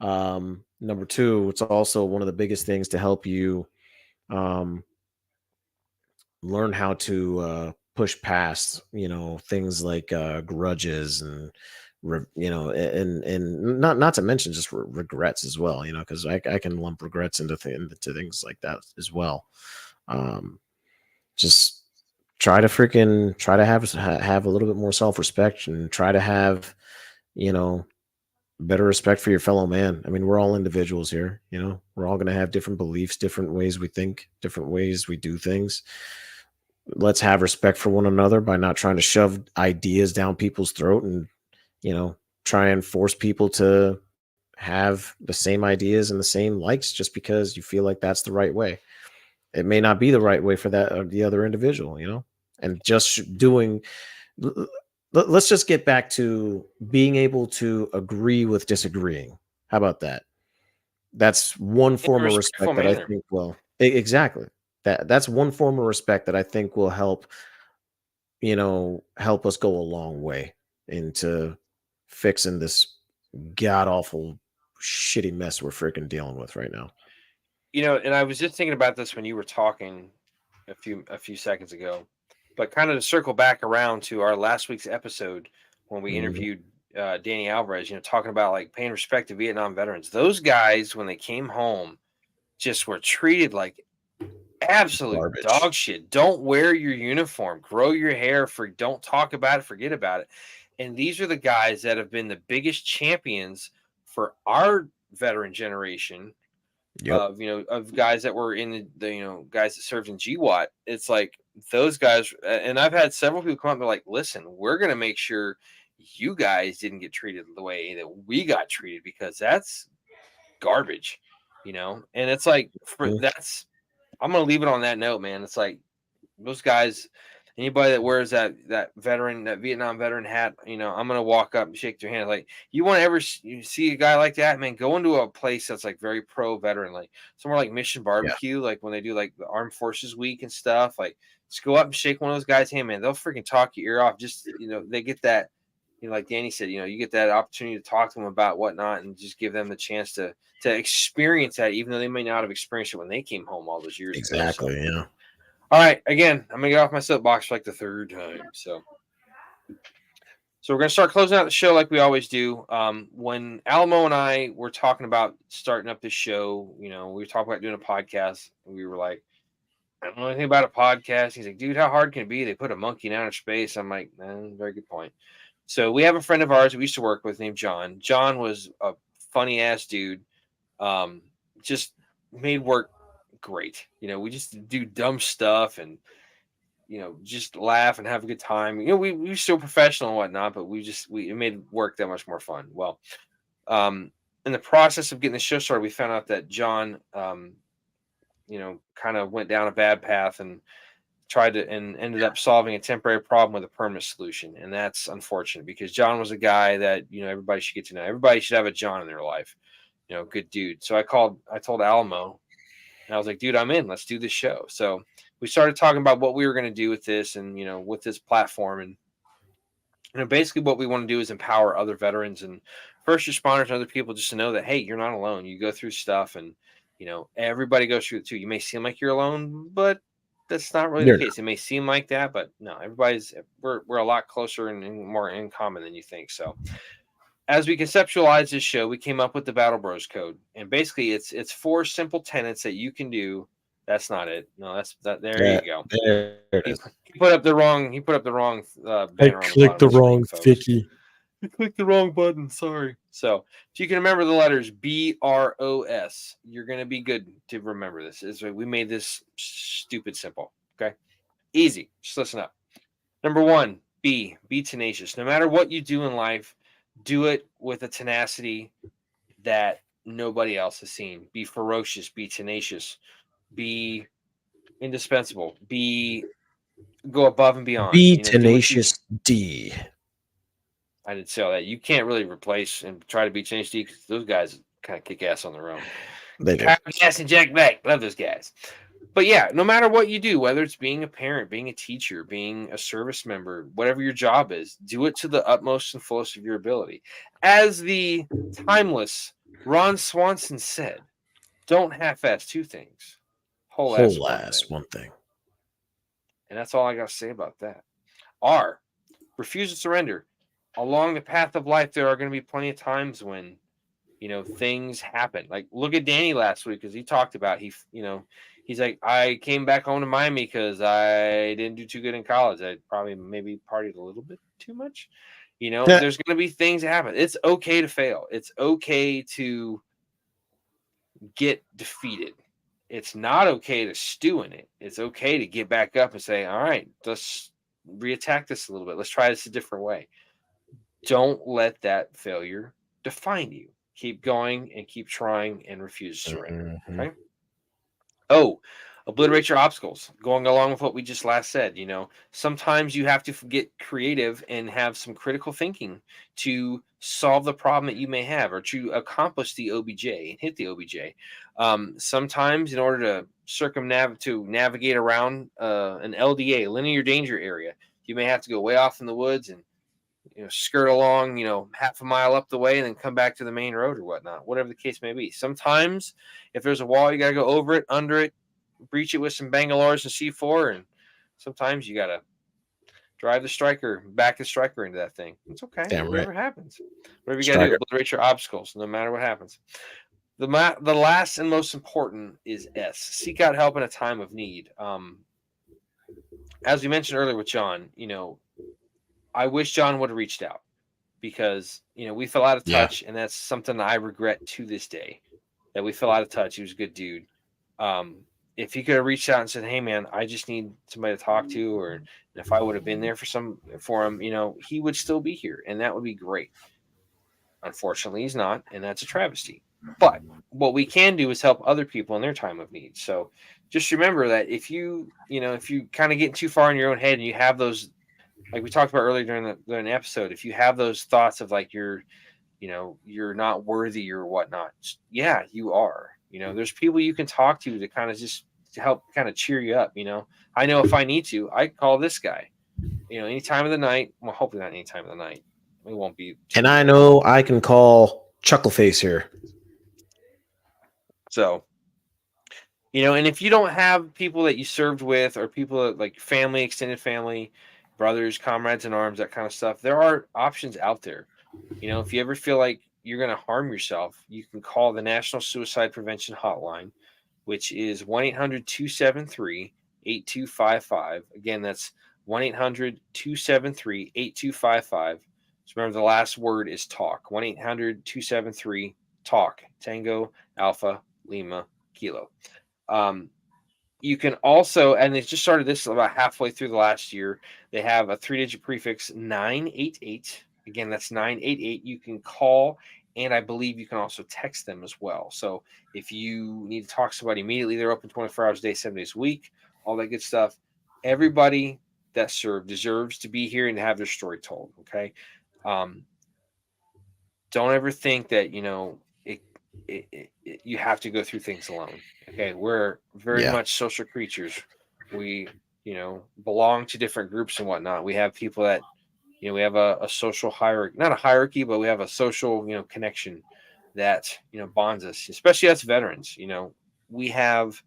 Number two, it's also one of the biggest things to help you um, learn how to push past, things like grudges and and not to mention just regrets as well. Because I can lump regrets into things like that as well. Um, just try to have a little bit more self-respect, and try to have, you know better respect for your fellow man. I mean, we're all individuals here. We're all going to have different beliefs, different ways we think, different ways we do things. Let's have respect for one another by not trying to shove ideas down people's throat, and you know try and force people to have the same ideas and the same likes just because you feel like that's the right way. It may not be the right way for that or the other individual. And just doing l- l- let's just get back to being able to agree with disagreeing. How about that? That's one In a form of respectful respect that I manner. think will exactly. That's one form of respect that I think will help us go a long way into fixing this god awful shitty mess we're freaking dealing with right now. And I was just thinking about this when you were talking a few seconds ago, but kind of to circle back around to our last week's episode when we Mhm. interviewed Danny Alvarez, talking about like paying respect to Vietnam veterans. Those guys, when they came home, just were treated like absolute Garbage. dog shit. Don't wear your uniform, grow your hair, don't talk about it, forget about it. And these are the guys that have been the biggest champions for our veteran generation Yep. of guys that were in the guys that served in GWAT. It's like those guys, and I've had several people come up and be like, listen, we're gonna make sure you guys didn't get treated the way that we got treated because that's garbage. And it's like Mhm. I'm gonna leave it on that note, man. It's like those guys, anybody that wears that Vietnam veteran hat, I'm gonna walk up and shake their hand. Like, you want to ever you see a guy like that, man? Go into a place that's like very pro veteran, like somewhere like Mission Yeah, Barbecue, like when they do like the Armed Forces Week and stuff. Like, just go up and shake one of those guys' hand, man. They'll freaking talk your ear off. Just they get that. Like Danny said, you get that opportunity to talk to them about whatnot, and just give them the chance to experience that, even though they may not have experienced it when they came home all those years ago. So, exactly. Yeah. all right, again, I'm gonna get off my soapbox for like the third time. So we're gonna start closing out the show like we always do. When Alamo and I were talking about starting up this show, we were talking about doing a podcast. And we were like, I don't know anything about a podcast. He's like, dude, how hard can it be? They put a monkey in outer space. I'm like, very good point. So we have a friend of ours that we used to work with named John. John was a funny ass dude. Um, just made work great. We just do dumb stuff and just laugh and have a good time. We were still professional and whatnot, but it made work that much more fun. Well, um, in the process of getting the show started, we found out that John, kind of went down a bad path and tried to and ended up solving a temporary problem with a permanent solution, and that's unfortunate because John was a guy that everybody should get to know. Everybody should have a John in their life. Good dude. So I told Alamo, and I was like, dude, I'm in. Let's do this show. So we started talking about what we were going to do with this and, with this platform. And, basically what we want to do is empower other veterans and first responders and other people just to know that, hey, you're not alone. You go through stuff and, everybody goes through it too. You may seem like you're alone, but that's not really the You're not. case. It may seem like that, but no, we're a lot closer and more in common than you think. So, as we conceptualized this show, we came up with the Battle Bros Code, and basically, it's four simple tenets that you can do. That's not it. No, that's that. There Yeah, you go. there it He, is. he put up the wrong. He put up the wrong I banner on the clicked bottom the of the screen, wrong folks. sticky. You clicked the wrong button. Sorry. So, if you can remember the letters BROS, you're gonna be good to remember this. We made this stupid simple. Okay, easy. Just listen up. Number one, be tenacious. No matter what you do in life, do it with a tenacity that nobody else has seen. Be ferocious, be tenacious, be indispensable, go above and beyond. Be Do what you. tenacious D. I didn't say all that. You can't really replace and try to be tenacious because those guys kind of kick ass on their own. They do. Kyle Gass and Jack Black, love those guys. But yeah, no matter what you do, whether it's being a parent, being a teacher, being a service member, whatever your job is, do it to the utmost and fullest of your ability. As the timeless Ron Swanson said, don't half-ass two things, whole ass Whole one ass thing. one thing. And that's all I got to say about that. R, refuse to surrender. Along the path of life, there are going to be plenty of times when things happen. Like, look at Danny last week, because he talked about he's like, I came back home to Miami because I didn't do too good in college. I probably maybe partied a little bit too much. Yeah. There's going to be things that happen. It's okay to fail. It's okay to get defeated. It's not okay to stew in it. It's okay to get back up and say, all right, let's reattack this a little bit. Let's try this a different way. Don't let that failure define you. Keep going and keep trying and refuse to surrender. Mhm. Okay. Oh, obliterate your obstacles. Going along with what we just last said, sometimes you have to get creative and have some critical thinking to solve the problem that you may have or to accomplish the OBJ and hit the OBJ. Sometimes, in order to navigate around an LDA, linear danger area, you may have to go way off in the woods and skirt along, half a mile up the way and then come back to the main road or whatnot, whatever the case may be. Sometimes if there's a wall, you got to go over it, under it, breach it with some Bangalores and C4. And sometimes you got to drive back the striker into that thing. It's okay. Damn right. Whatever happens, whatever you got to do, Striker. obliterate your obstacles, no matter what happens. The last and most important is S. Seek out help in a time of need. As we mentioned earlier with John, I wish John would have reached out because we fell out of Yeah. touch, and that's something I regret to this day that we fell out of touch. He was a good dude. If he could have reached out and said, "Hey, man, I just need somebody to talk to," or if I would have been there for him, he would still be here, and that would be great. Unfortunately, he's not, and that's a travesty. But what we can do is help other people in their time of need. So just remember that if you kind of get too far in your own head and you have those, like we talked about earlier during the episode, if you have those thoughts of like you're not worthy or whatnot, yeah, you are. There's people you can talk to kind of just to help kind of cheer you up. I know if I need to, I call this guy. Any time of the night. Well, hopefully not any time of the night. It won't be. And I know I can call Chuckleface here. So, and if you don't have people that you served with or people that, like family, extended family, brothers, comrades in arms, that kind of stuff, there are options out there. If you ever feel like you're going to harm yourself, you can call the National Suicide Prevention Hotline, which is 1-800-273-8255. Again, that's 1-800-273-8255. So remember, the last word is talk. 1-800-273-TALK. Tango, Alpha, Lima, Kilo. You can also, and they just started this about halfway through the last year, they have a 3-digit prefix 988. Again, that's 988. You can call, and I believe you can also text them as well. So if you need to talk to somebody immediately, they're open 24 hours a day, 7 days a week, all that good stuff. Everybody that served deserves to be here and to have their story told. Okay. Don't ever think that, you have to go through things alone. Okay. We're very much social creatures. We, belong to different groups and whatnot. We have people that, we have a social hierarchy, not a hierarchy, but we have a social, connection that, bonds us, especially as veterans. We have,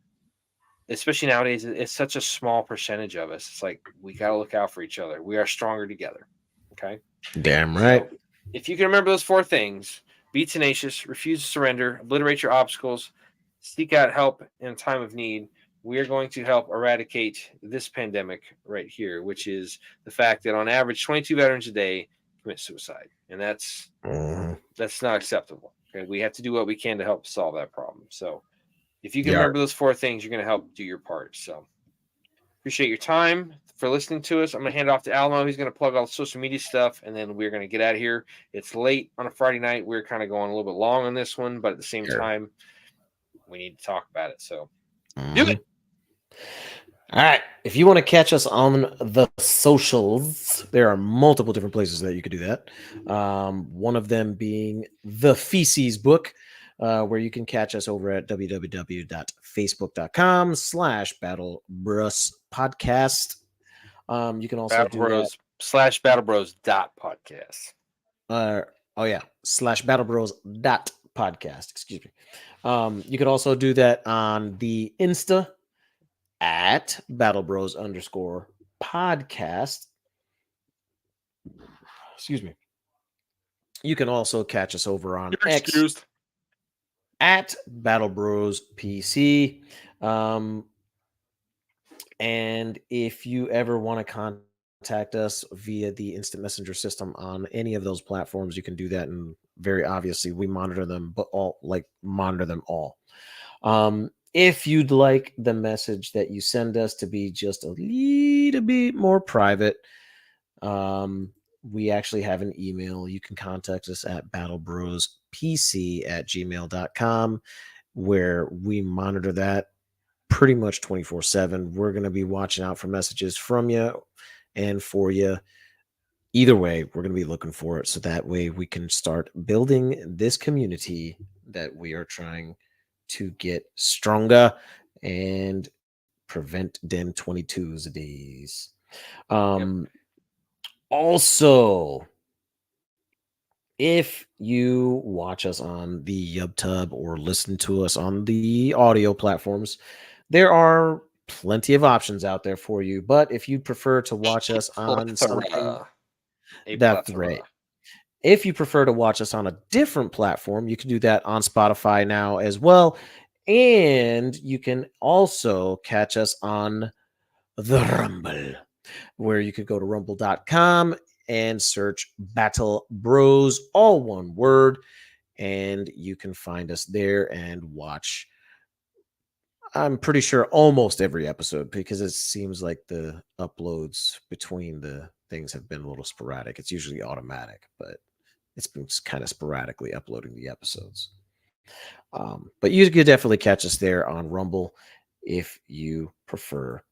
especially nowadays, it's such a small percentage of us. It's like, we got to look out for each other. We are stronger together. Okay. Damn right. So if you can remember those 4 things: be tenacious, refuse to surrender, obliterate your obstacles, seek out help in a time of need, we are going to help eradicate this pandemic right here, which is the fact that on average 22 veterans a day commit suicide. And that's not acceptable. Okay. We have to do what we can to help solve that problem. So if you can remember those 4 things, you're going to help do your part. So appreciate your time for listening to us. I'm going to hand it off to Alamo. He's going to plug all the social media stuff, and then we're going to get out of here. It's late on a Friday night. We're kind of going a little bit long on this one, but at the same time, we need to talk about it. So do it. All right. If you want to catch us on the socials, there are multiple different places that you could do that. One of them being the Feces Book, where you can catch us over at www.facebook.com/BattleBrus Podcast. You can also Battle Bros / Battle Bros .podcast. /Battle Bros .podcast. Excuse me. You can also do that on the Insta at Battle Bros _podcast. Excuse me. You can also catch us over on X at Battle Bros PC. And if you ever want to contact us via the instant messenger system on any of those platforms, you can do that. And very obviously, we monitor them, but monitor them all. If you'd like the message that you send us to be just a little bit more private, we actually have an email. You can contact us at battlebrospc@gmail.com, where we monitor that pretty much 24/7. We're going to be watching out for messages from you and for you. Either way, we're going to be looking for it. So that way we can start building this community that we are trying to get stronger and prevent them 22s days. Also, If you watch us on the YubTub or listen to us on the audio platforms, there are plenty of options out there for you. But if you prefer to watch us on something, Plethora. A that's right. plethora. If you prefer to watch us on a different platform, you can do that on Spotify now as well. And you can also catch us on the Rumble, where you could go to rumble.com and search Battle Bros, all one word, and you can find us there and watch. I'm pretty sure almost every episode, because it seems like the uploads between the things have been a little sporadic. It's usually automatic, but it's been kind of sporadically uploading the episodes. But you could definitely catch us there on Rumble if you prefer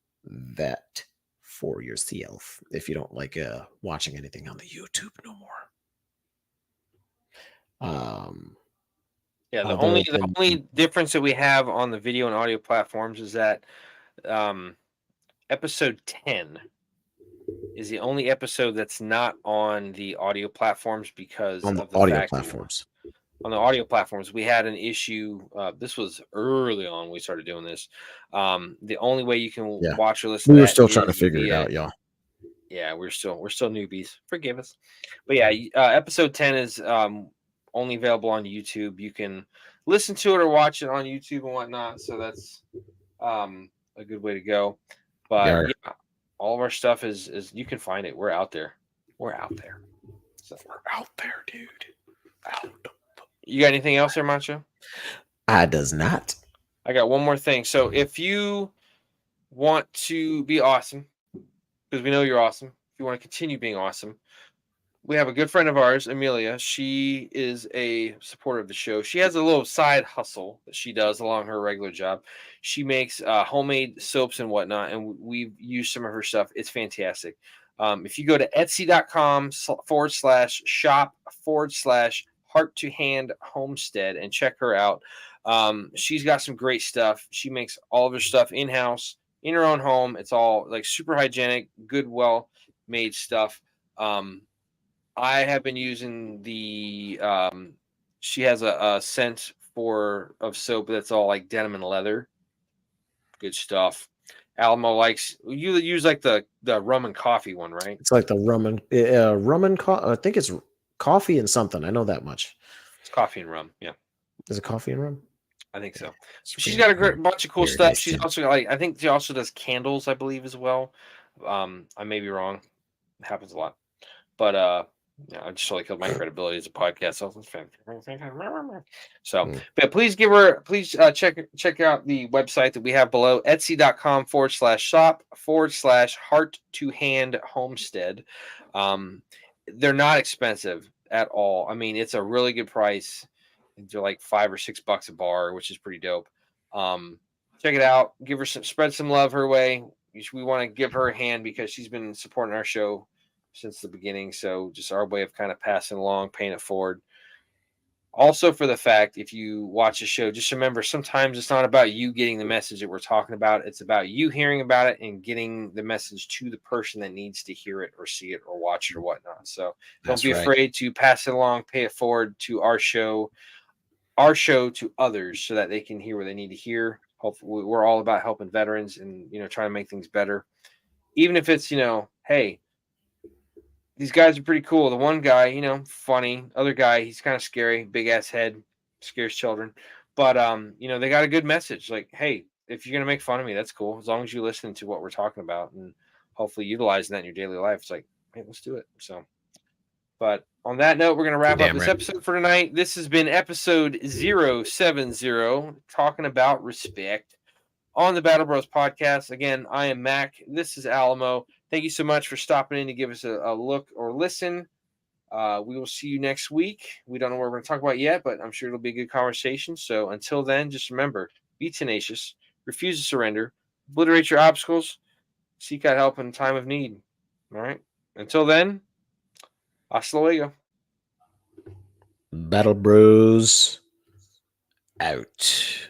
that for yourself. If you don't like watching anything on the YouTube no more. Um, Yeah, the other only than difference that we have on the video and audio platforms is that um, episode 10 is the only episode that's not on the audio platforms because on the of the audio fact that platforms, on the audio platforms we had an issue. This was early on when we started doing this. The only way you can yeah, watch or listen we to were that still trying to is figure it via. out, y'all. Yeah, we're still newbies. Forgive us. But yeah, episode 10 is only available on YouTube. You can listen to it or watch it on YouTube and whatnot. So that's a good way to go. But Yeah, yeah, all of our stuff is you can find it. We're out there. We're out there. So we're out there, dude. Out. you got anything else there, Macho? I does not. I got one more thing. So if you want to be awesome, because we know you're awesome, if you want to continue being awesome, we have a good friend of ours, Amelia. She is a supporter of the show. She has a little side hustle that she does along her regular job. She makes homemade soaps and whatnot, and we've used some of her stuff. It's fantastic. If you go to etsy.com/shop/heart to hand homestead and check her out, she's got some great stuff. She makes all of her stuff in house in her own home. It's all like super hygienic, good, well made stuff. I have been using the she has a scent for of soap that's all like denim and leather. Good stuff. Alamo likes you use like the rum and coffee one, right? It's like the I think it's coffee and something. I know that much. It's coffee and rum. Yeah, Is it coffee and rum? I think so. It's She's pretty got a great bunch of cool very stuff. nice She's too. also got, like I think she also does candles, I believe, as well. I may be wrong. It happens a lot. But yeah, I just totally killed my credibility as a podcast. So, Mm. but please check out the website that we have below, etsy.com/shop/heart to hand homestead. They're not expensive at all. I mean, it's a really good price. They're like $5 or $6 a bar, which is pretty dope. Um, check it out. Give her spread some love her way. We want to give her a hand because she's been supporting our show since the beginning. So just our way of kind of passing along, paying it forward. Also, for the fact, if you watch the show, just remember sometimes it's not about you getting the message that we're talking about. It's about you hearing about it and getting the message to the person that needs to hear it or see it or watch it or whatnot. So don't That's be right. afraid to pass it along, pay it forward to our show to others so that they can hear what they need to hear. Hopefully, we're all about helping veterans and trying to make things better. Even if it's hey, these guys are pretty cool. The one guy, funny. Other guy, he's kind of scary, big ass head, scares children. But they got a good message. Like, hey, if you're gonna make fun of me, that's cool. As long as you listen to what we're talking about and hopefully utilizing that in your daily life. It's like, hey, let's do it. So, but on that note, we're gonna You're wrap up damn this right. episode for tonight. This has been episode 070, talking about respect on the Battle Bros podcast. Again, I am Mac. This is Alamo. Thank you so much for stopping in to give us a look or listen. We will see you next week. We don't know what we're going to talk about yet, but I'm sure it'll be a good conversation. So until then, just remember, be tenacious, refuse to surrender, obliterate your obstacles, seek out help in time of need. All right. Until then, hasta luego. Battle Bros out.